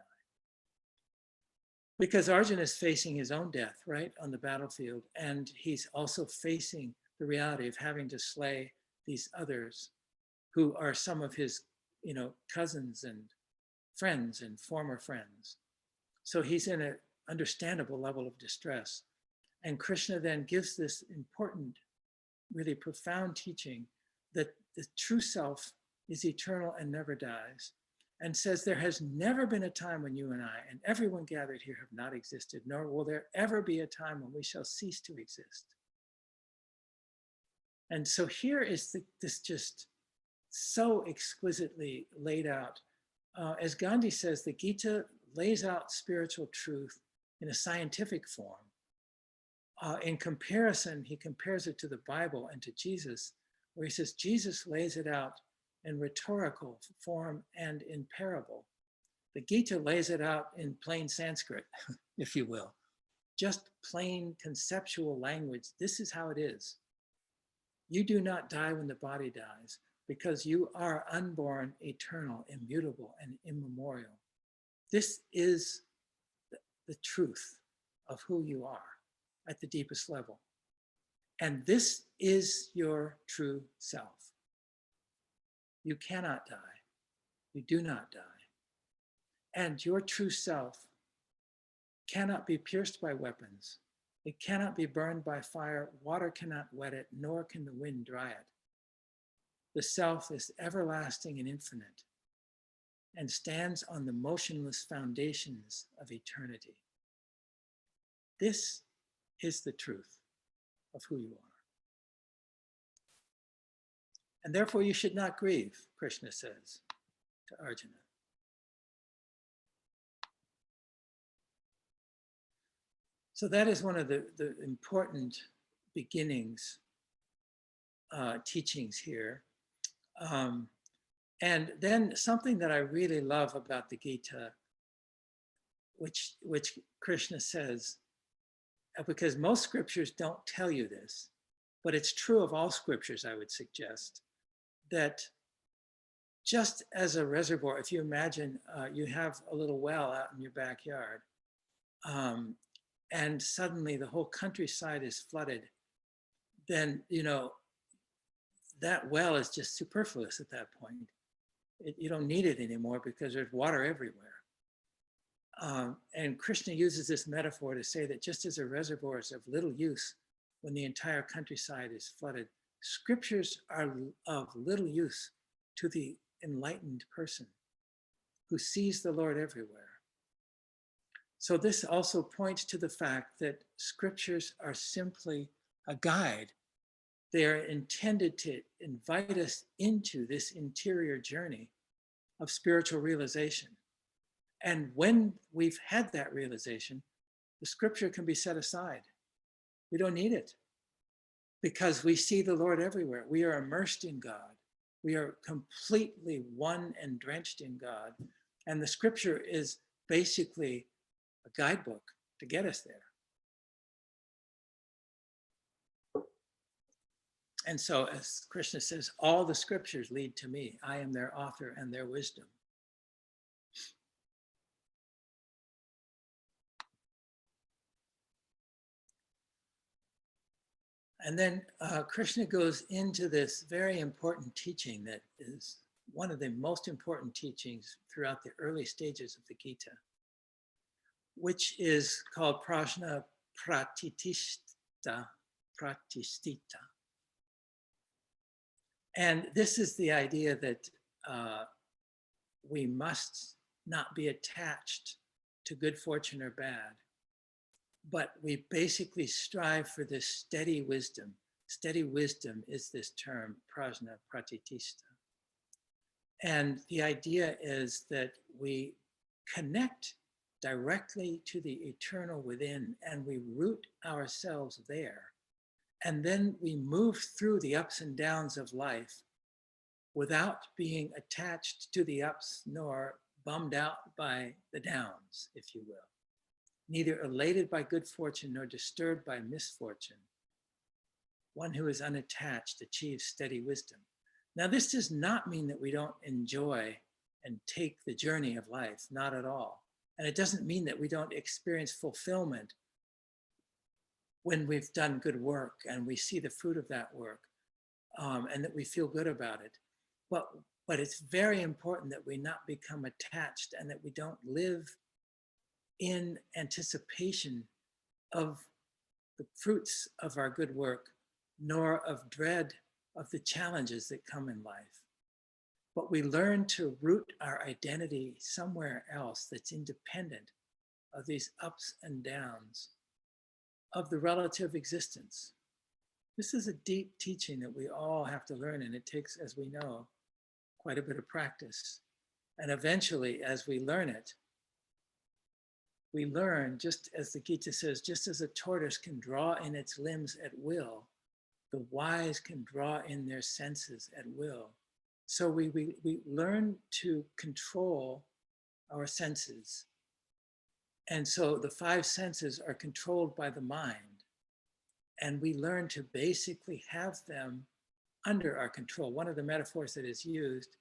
Because Arjuna is facing his own death, right, on the battlefield, and he's also facing the reality of having to slay these others who are some of his, cousins and friends and former friends. So he's in an understandable level of distress. And Krishna then gives this important, really profound teaching that the true self is eternal and never dies, and says there has never been a time when you and I and everyone gathered here have not existed, nor will there ever be a time when we shall cease to exist. And so here is this just so exquisitely laid out. As Gandhi says, the Gita lays out spiritual truth in a scientific form. In comparison, he compares it to the Bible and to Jesus, where he says Jesus lays it out in rhetorical form and in parable. The Gita lays it out in plain Sanskrit, if you will, just plain conceptual language. This is how it is. You do not die when the body dies, because you are unborn, eternal, immutable, and immemorial. This is the truth of who you are at the deepest level. And this is your true self. You cannot die. You do not die. And your true self cannot be pierced by weapons. It cannot be burned by fire. Water cannot wet it, nor can the wind dry it. The self is everlasting and infinite and stands on the motionless foundations of eternity. This is the truth of who you are. And therefore you should not grieve, Krishna says to Arjuna. So that is one of the important beginnings, teachings here. And then something that I really love about the Gita, which Krishna says, because most scriptures don't tell you this, but it's true of all scriptures, I would suggest, that just as a reservoir, if you imagine you have a little well out in your backyard, and suddenly the whole countryside is flooded, then, you know, that well is just superfluous at that point. You don't need it anymore because there's water everywhere. And Krishna uses this metaphor to say that just as a reservoir is of little use when the entire countryside is flooded, scriptures are of little use to the enlightened person who sees the Lord everywhere. So this also points to the fact that scriptures are simply a guide. They are intended to invite us into this interior journey of spiritual realization. And when we've had that realization, the scripture can be set aside. We don't need it because we see the Lord everywhere. We are immersed in God. We are completely one and drenched in God. And the scripture is basically a guidebook to get us there. And so, as Krishna says, all the scriptures lead to me. I am their author and their wisdom. And then Krishna goes into this very important teaching that is one of the most important teachings throughout the early stages of the Gita, which is called prajna pratistita. And this is the idea that we must not be attached to good fortune or bad, but we basically strive for this steady wisdom. Steady wisdom is this term, prajna pratitista. And the idea is that we connect directly to the eternal within and we root ourselves there. And then we move through the ups and downs of life without being attached to the ups nor bummed out by the downs, if you will. Neither elated by good fortune nor disturbed by misfortune. One who is unattached achieves steady wisdom. Now, this does not mean that we don't enjoy and take the journey of life, not at all. And it doesn't mean that we don't experience fulfillment when we've done good work and we see the fruit of that work, and that we feel good about it. But it's very important that we not become attached and that we don't live in anticipation of the fruits of our good work, nor of dread of the challenges that come in life. But we learn to root our identity somewhere else that's independent of these ups and downs of the relative existence. This is a deep teaching that we all have to learn, and it takes, as we know, quite a bit of practice. And eventually, as we learn it, we learn, just as the Gita says, just as a tortoise can draw in its limbs at will, the wise can draw in their senses at will. So we learn to control our senses. And so the five senses are controlled by the mind. And we learn to basically have them under our control. One of the metaphors that is used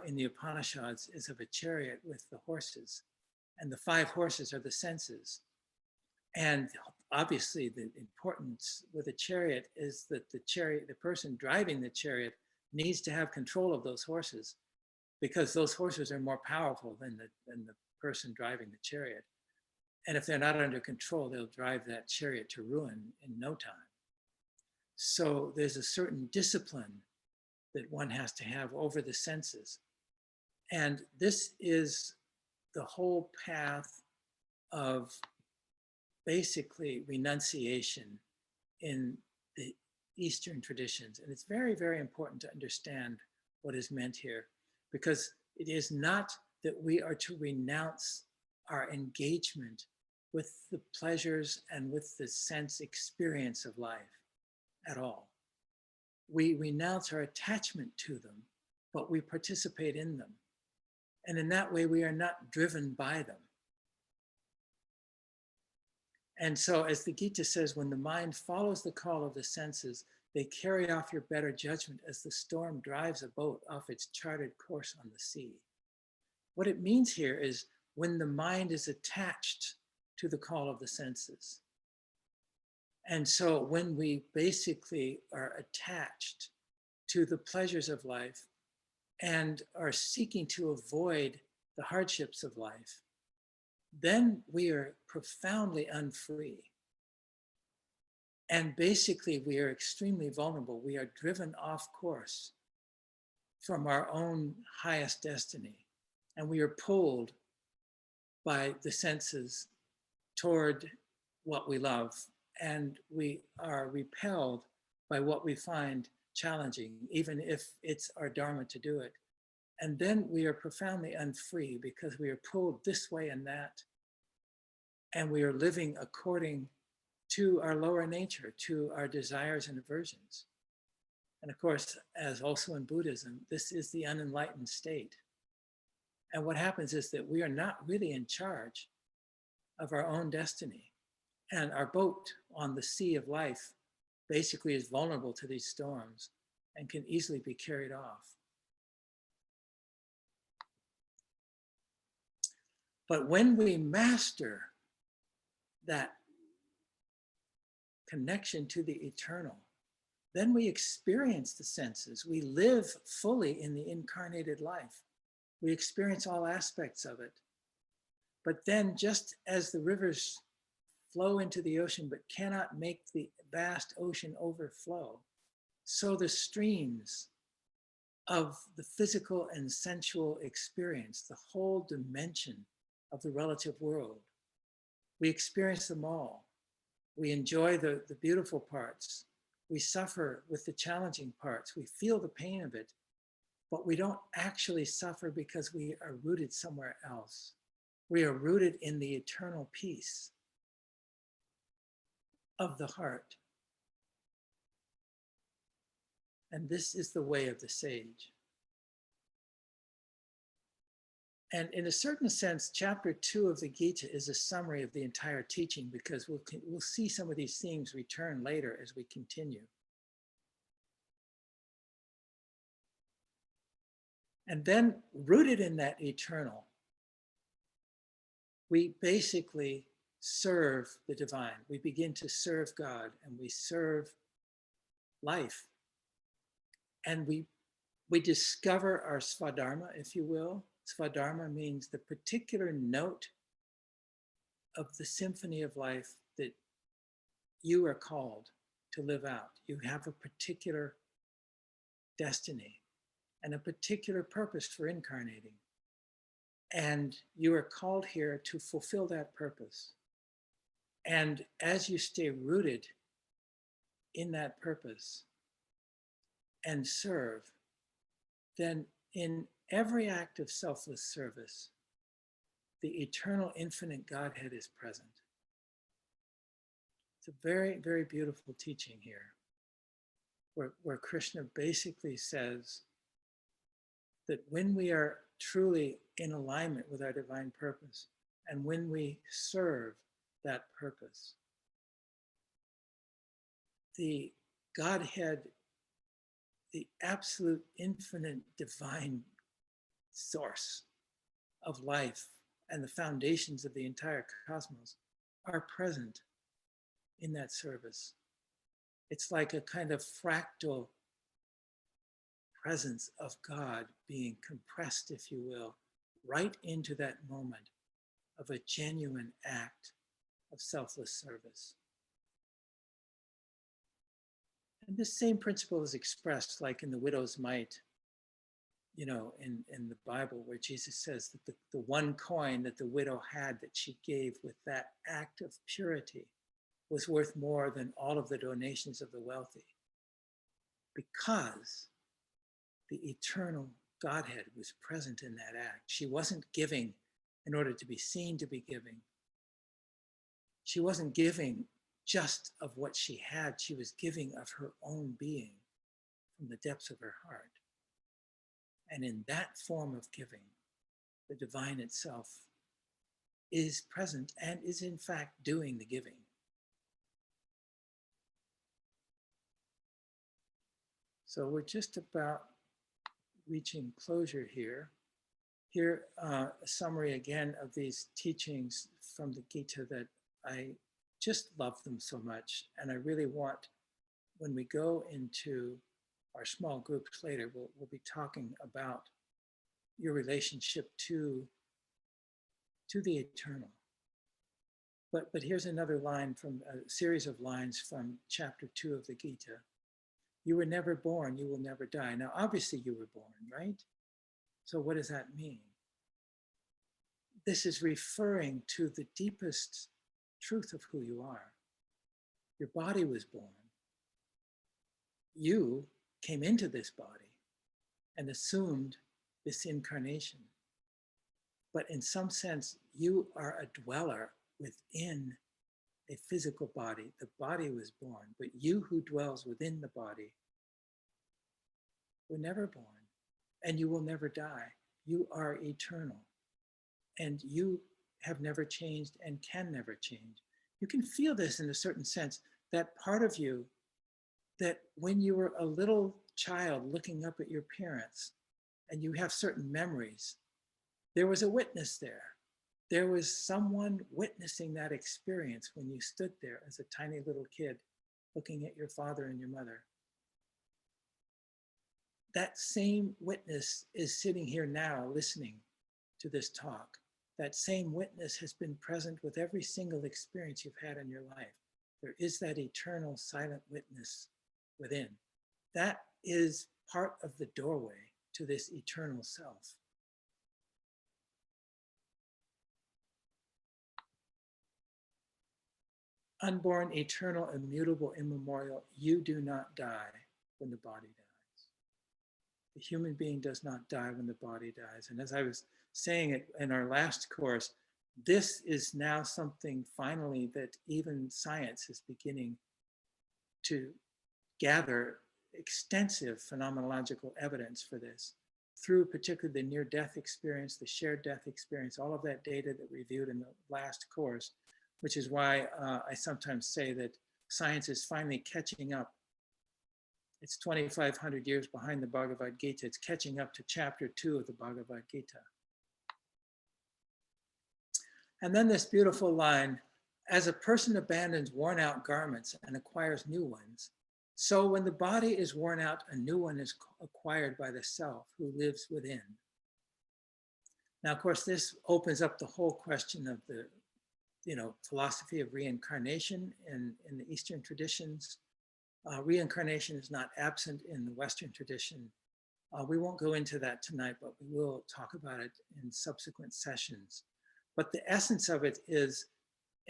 in the Upanishads is of a chariot with the horses. And the five horses are the senses. And obviously the importance with a chariot is that the person driving the chariot needs to have control of those horses, because those horses are more powerful than the person driving the chariot. And if they're not under control, they'll drive that chariot to ruin in no time. So there's a certain discipline that one has to have over the senses. And this is the whole path of basically renunciation in the Eastern traditions. And it's very, very important to understand what is meant here, because it is not that we are to renounce our engagement with the pleasures and with the sense experience of life at all. We renounce our attachment to them, but we participate in them. And in that way, we are not driven by them. And so, as the Gita says, when the mind follows the call of the senses, they carry off your better judgment as the storm drives a boat off its charted course on the sea. What it means here is when the mind is attached to the call of the senses. And so when we basically are attached to the pleasures of life and are seeking to avoid the hardships of life, then we are profoundly unfree. And basically, we are extremely vulnerable. We are driven off course from our own highest destiny. And we are pulled by the senses toward what we love. And we are repelled by what we find challenging, even if it's our dharma to do it. And then we are profoundly unfree because we are pulled this way and that. And we are living according to our lower nature, to our desires and aversions. And of course, as also in Buddhism, this is the unenlightened state. And what happens is that we are not really in charge of our own destiny. And our boat on the sea of life basically is vulnerable to these storms and can easily be carried off. But when we master that connection to the eternal, then we experience the senses. We live fully in the incarnated life. We experience all aspects of it. But then, just as the rivers flow into the ocean but cannot make the vast ocean overflow, so the streams of the physical and sensual experience, the whole dimension of the relative world, we experience them all. We enjoy the beautiful parts. We suffer with the challenging parts. We feel the pain of it, but we don't actually suffer because we are rooted somewhere else. We are rooted in the eternal peace of the heart. And this is the way of the sage. And in a certain sense, chapter 2 of the Gita is a summary of the entire teaching, because we'll see some of these themes return later as we continue. And then, rooted in that eternal, we basically serve the divine. We begin to serve God, and we serve life. And we discover our svadharma, if you will. Svadharma means the particular note of the symphony of life that you are called to live out. You have a particular destiny and a particular purpose for incarnating. And you are called here to fulfill that purpose. And as you stay rooted in that purpose and serve, then in every act of selfless service, the eternal infinite Godhead is present. It's a very, very beautiful teaching here, where Krishna basically says that when we are truly in alignment with our divine purpose, and when we serve that purpose, the Godhead, the absolute infinite divine source of life and the foundations of the entire cosmos, are present in that service. It's like a kind of fractal presence of God being compressed, if you will, right into that moment of a genuine act of selfless service. And this same principle is expressed like in the widow's mite, you know, in the Bible, where Jesus says that the one coin that the widow had that she gave with that act of purity was worth more than all of the donations of the wealthy, because the eternal Godhead was present in that act. She wasn't giving in order to be seen to be giving. She wasn't giving just of what she had. She was giving of her own being from the depths of her heart. And in that form of giving, the divine itself is present and is in fact doing the giving. So we're just about reaching closure here. Here, a summary again of these teachings from the Gita that I just love them so much. And I really want, when we go into our small groups later, we'll be talking about your relationship to the eternal. But here's another line from a series of lines from chapter 2 of the Gita. You were never born, you will never die. Now, obviously you were born, right? So what does that mean? This is referring to the deepest truth of who you are. Your body was born. You came into this body and assumed this incarnation. But in some sense, you are a dweller within a physical body. The body was born, but you who dwells within the body were never born, and you will never die. You are eternal, and you have never changed and can never change. You can feel this in a certain sense, that part of you that when you were a little child looking up at your parents and you have certain memories, there was a witness there. There was someone witnessing that experience when you stood there as a tiny little kid looking at your father and your mother. That same witness is sitting here now listening to this talk. That same witness has been present with every single experience you've had in your life. There is that eternal silent witness within. That is part of the doorway to this eternal self. Unborn, eternal, immutable, immemorial, you do not die when the body dies. The human being does not die when the body dies. And as I was saying it in our last course, this is now something finally that even science is beginning to gather extensive phenomenological evidence for this through particularly the near-death experience, the shared death experience, all of that data that we reviewed in the last course, which is why I sometimes say that science is finally catching up. It's 2,500 years behind the Bhagavad Gita. It's catching up to chapter 2 of the Bhagavad Gita. And then this beautiful line, as a person abandons worn out garments and acquires new ones, so when the body is worn out, a new one is acquired by the self who lives within. Now, of course, this opens up the whole question of the philosophy of reincarnation in the Eastern traditions. Reincarnation is not absent in the Western tradition. We won't go into that tonight, but we will talk about it in subsequent sessions. But the essence of it is,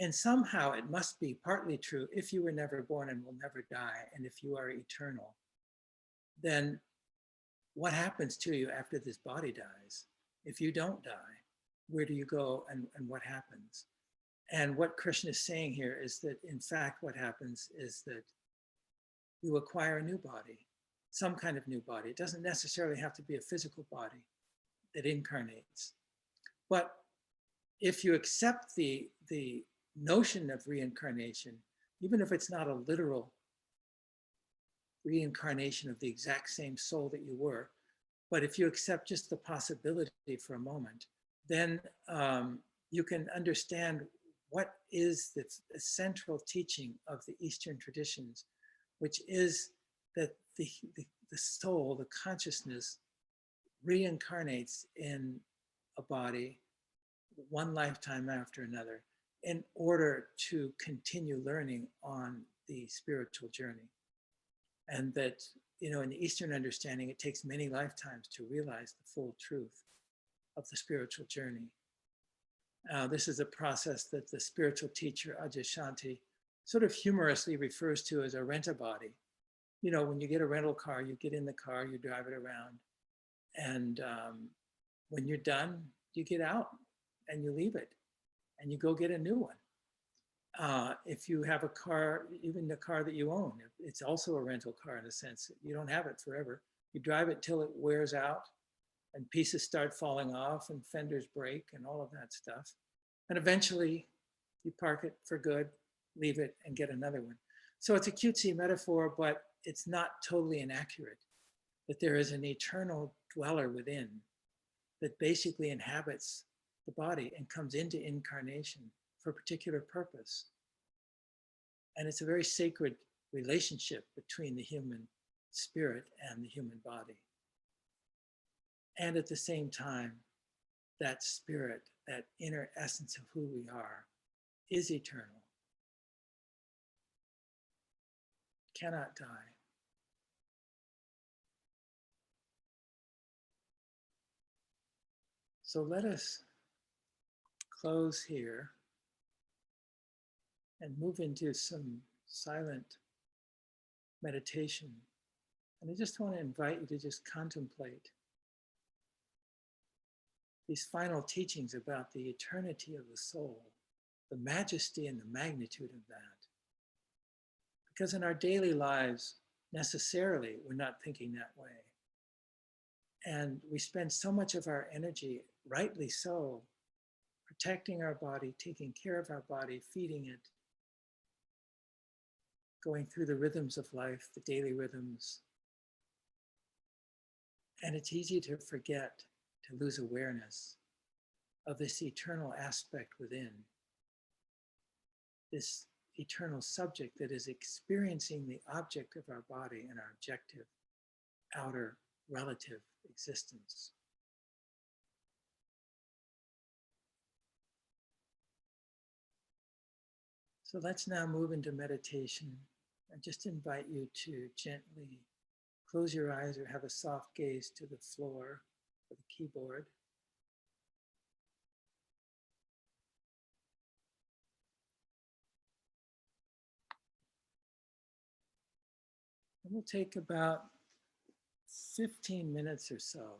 and somehow it must be partly true, if you were never born and will never die, and if you are eternal, then what happens to you after this body dies? If you don't die, where do you go and what happens? And what Krishna is saying here is that, in fact, what happens is that you acquire a new body, some kind of new body. It doesn't necessarily have to be a physical body that incarnates. But if you accept the notion of reincarnation, even if it's not a literal reincarnation of the exact same soul that you were, but if you accept just the possibility for a moment, then you can understand what is the central teaching of the Eastern traditions, which is that the soul, the consciousness, reincarnates in a body one lifetime after another in order to continue learning on the spiritual journey. And that, in the Eastern understanding, it takes many lifetimes to realize the full truth of the spiritual journey. This is a process that the spiritual teacher Adyashanti sort of humorously refers to as a rent-a-body. When you get a rental car, you get in the car, you drive it around. And when you're done, you get out and you leave it and you go get a new one. If you have a car, even the car that you own, it's also a rental car in a sense. You don't have it forever. You drive it till it wears out and pieces start falling off and fenders break and all of that stuff. And eventually you park it for good, leave it, and get another one. So it's a cutesy metaphor, but it's not totally inaccurate, that there is an eternal dweller within that basically inhabits the body and comes into incarnation for a particular purpose. And it's a very sacred relationship between the human spirit and the human body. And at the same time, that spirit, that inner essence of who we are, is eternal, cannot die. So let us close here and move into some silent meditation. And I just want to invite you to just contemplate these final teachings about the eternity of the soul, the majesty and the magnitude of that. Because in our daily lives, necessarily, we're not thinking that way. And we spend so much of our energy, rightly so, protecting our body, taking care of our body, feeding it, going through the rhythms of life, the daily rhythms. And it's easy to forget, to lose awareness of this eternal aspect within, this eternal subject that is experiencing the object of our body and our objective, outer, relative existence. So let's now move into meditation. I just invite you to gently close your eyes or have a soft gaze to the floor or the keyboard. And we'll take about 15 minutes or so.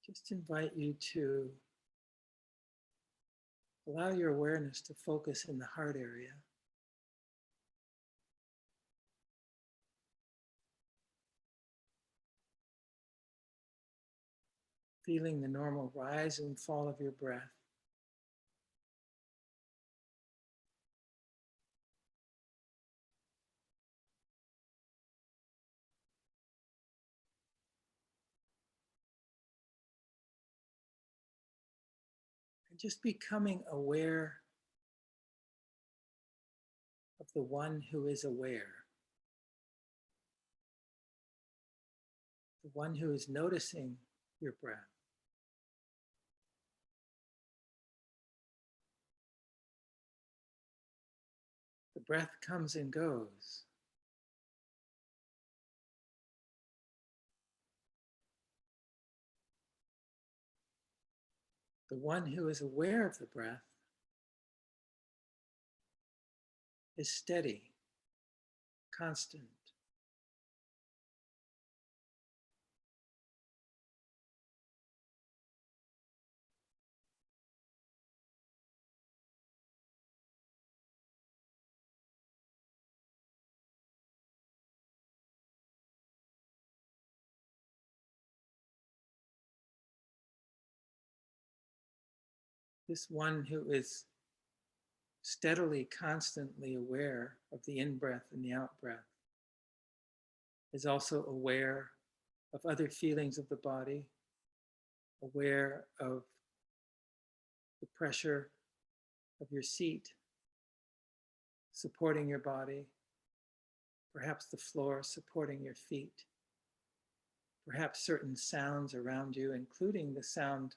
Just invite you to allow your awareness to focus in the heart area. Feeling the normal rise and fall of your breath. And just becoming aware of the one who is aware. The one who is noticing your breath. The breath comes and goes. The one who is aware of the breath is steady, constant. This one who is steadily, constantly aware of the in-breath and the out-breath is also aware of other feelings of the body, aware of the pressure of your seat supporting your body, perhaps the floor supporting your feet, perhaps certain sounds around you, including the sound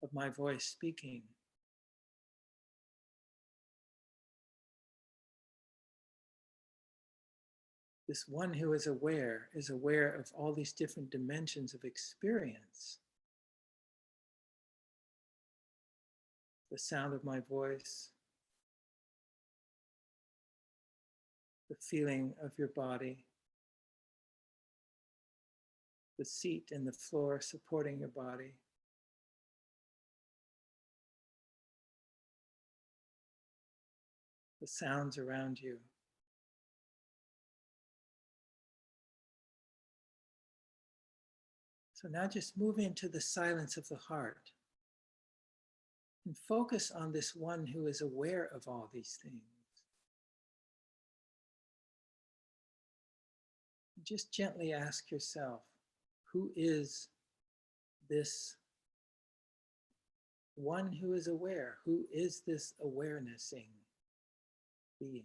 of my voice speaking. This one who is aware of all these different dimensions of experience. The sound of my voice, feeling of your body, the seat and the floor supporting your body. The sounds around you. So now just move into the silence of the heart and focus on this one who is aware of all these things. Just gently ask yourself, who is this one who is aware? Who is this awarenessing being?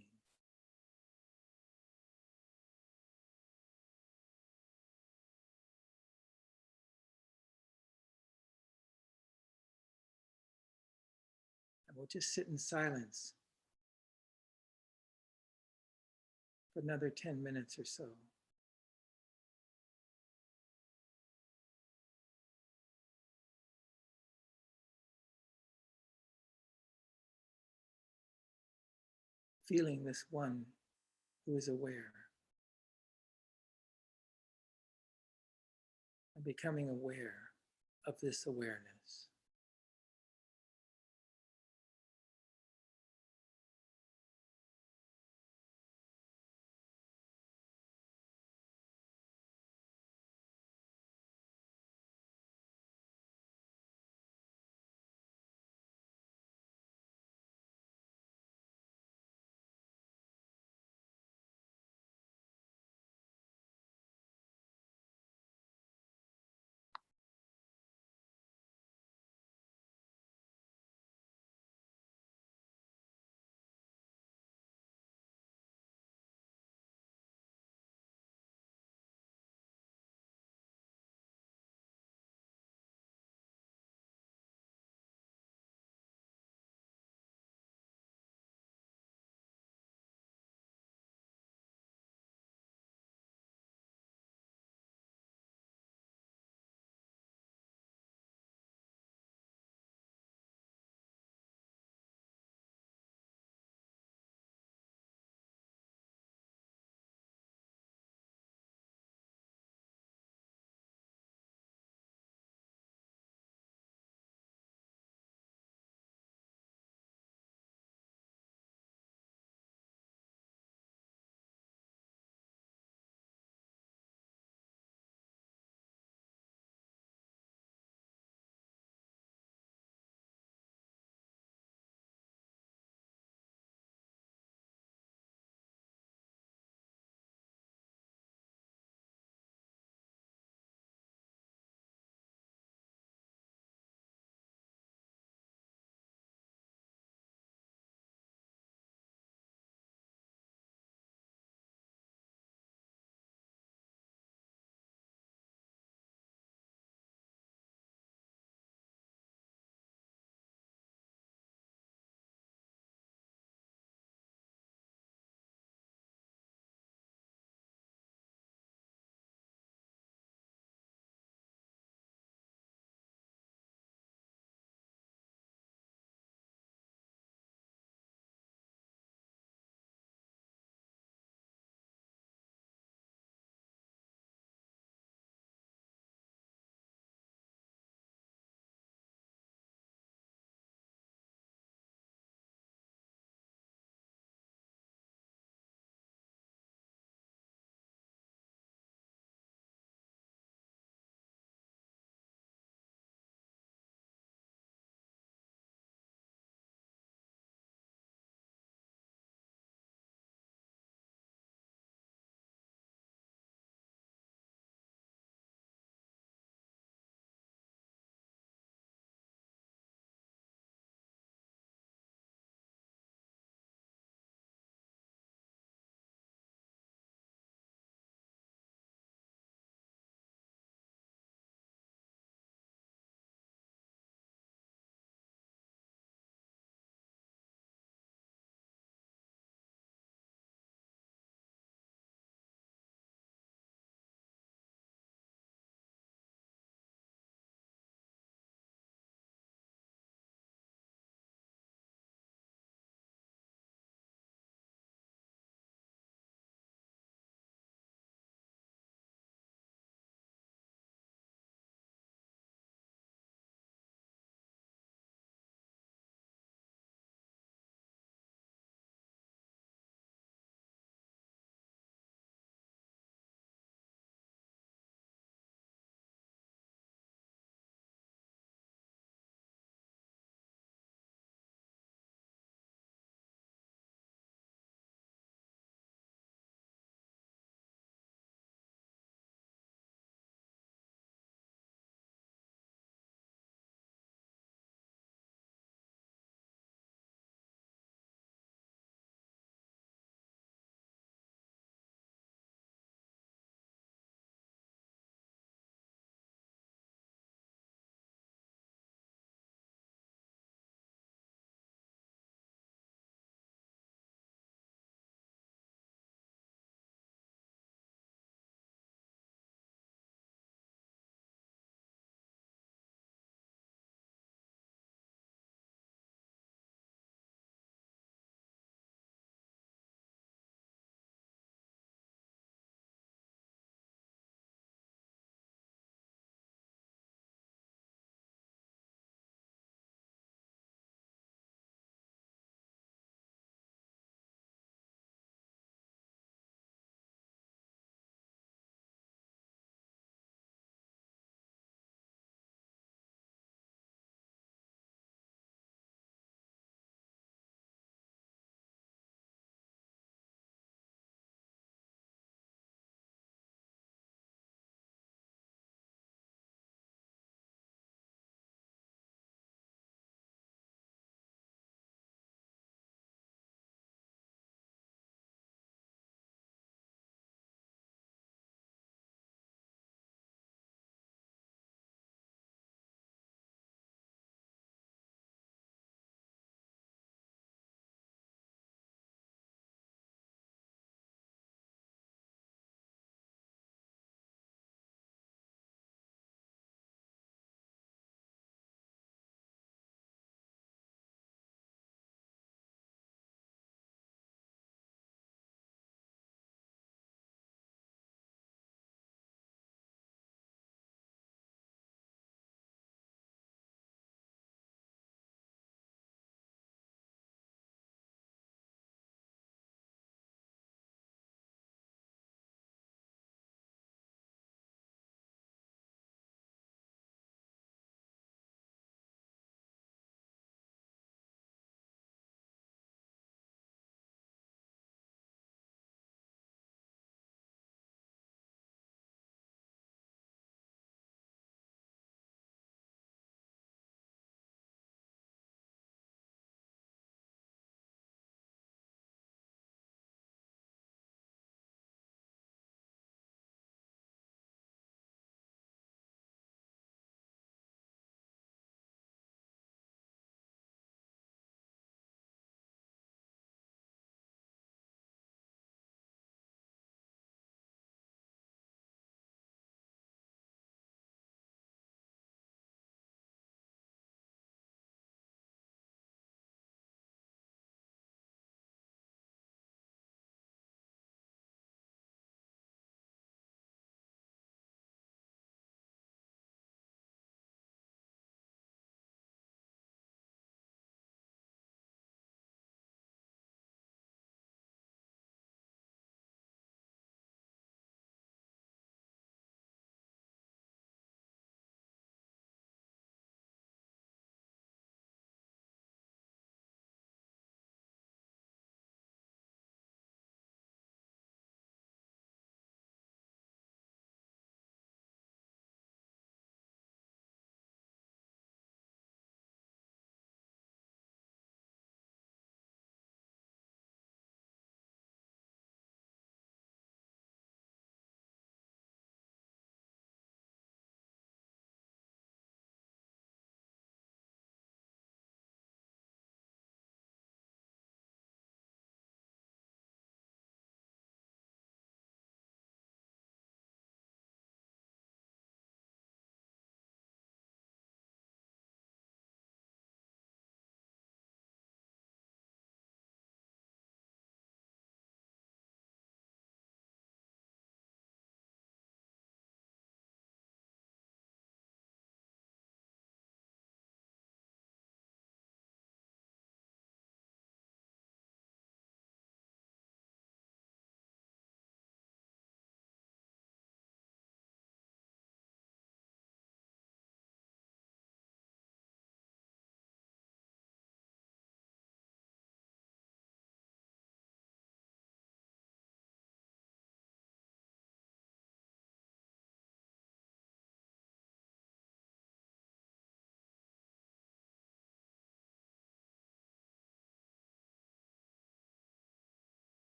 And we'll just sit in silence for another 10 minutes or so. Feeling this one who is aware and becoming aware of this awareness.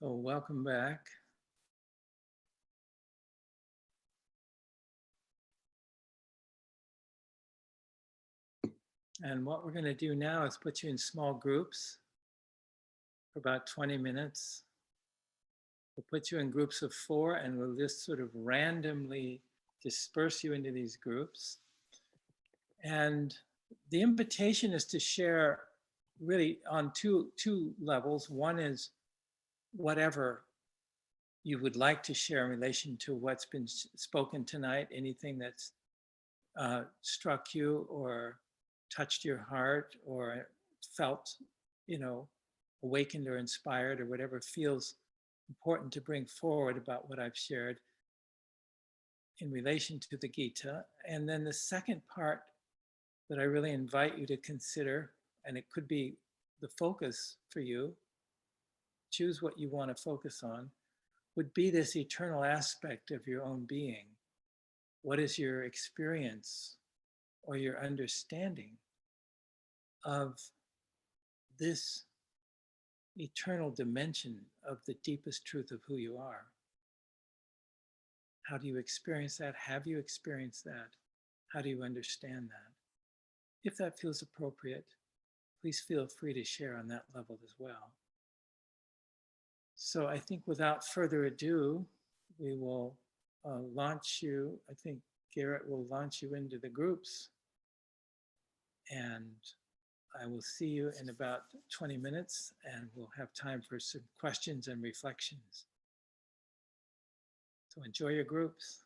So welcome back. And what we're going to do now is put you in small groups for about 20 minutes. We'll put you in groups of 4 and we'll just sort of randomly disperse you into these groups. And the invitation is to share really on two levels. One is whatever you would like to share in relation to what's been spoken tonight, anything that's struck you or touched your heart or felt, awakened or inspired or whatever feels important to bring forward about what I've shared in relation to the Gita. And then the second part that I really invite you to consider, and it could be the focus for you, choose what you want to focus on, would be this eternal aspect of your own being. What is your experience or your understanding of this eternal dimension of the deepest truth of who you are? How do you experience that? Have you experienced that? How do you understand that? If that feels appropriate, please feel free to share on that level as well. So I think without further ado, we will launch you. I think Garrett will launch you into the groups. And I will see you in about 20 minutes and we'll have time for some questions and reflections. So enjoy your groups.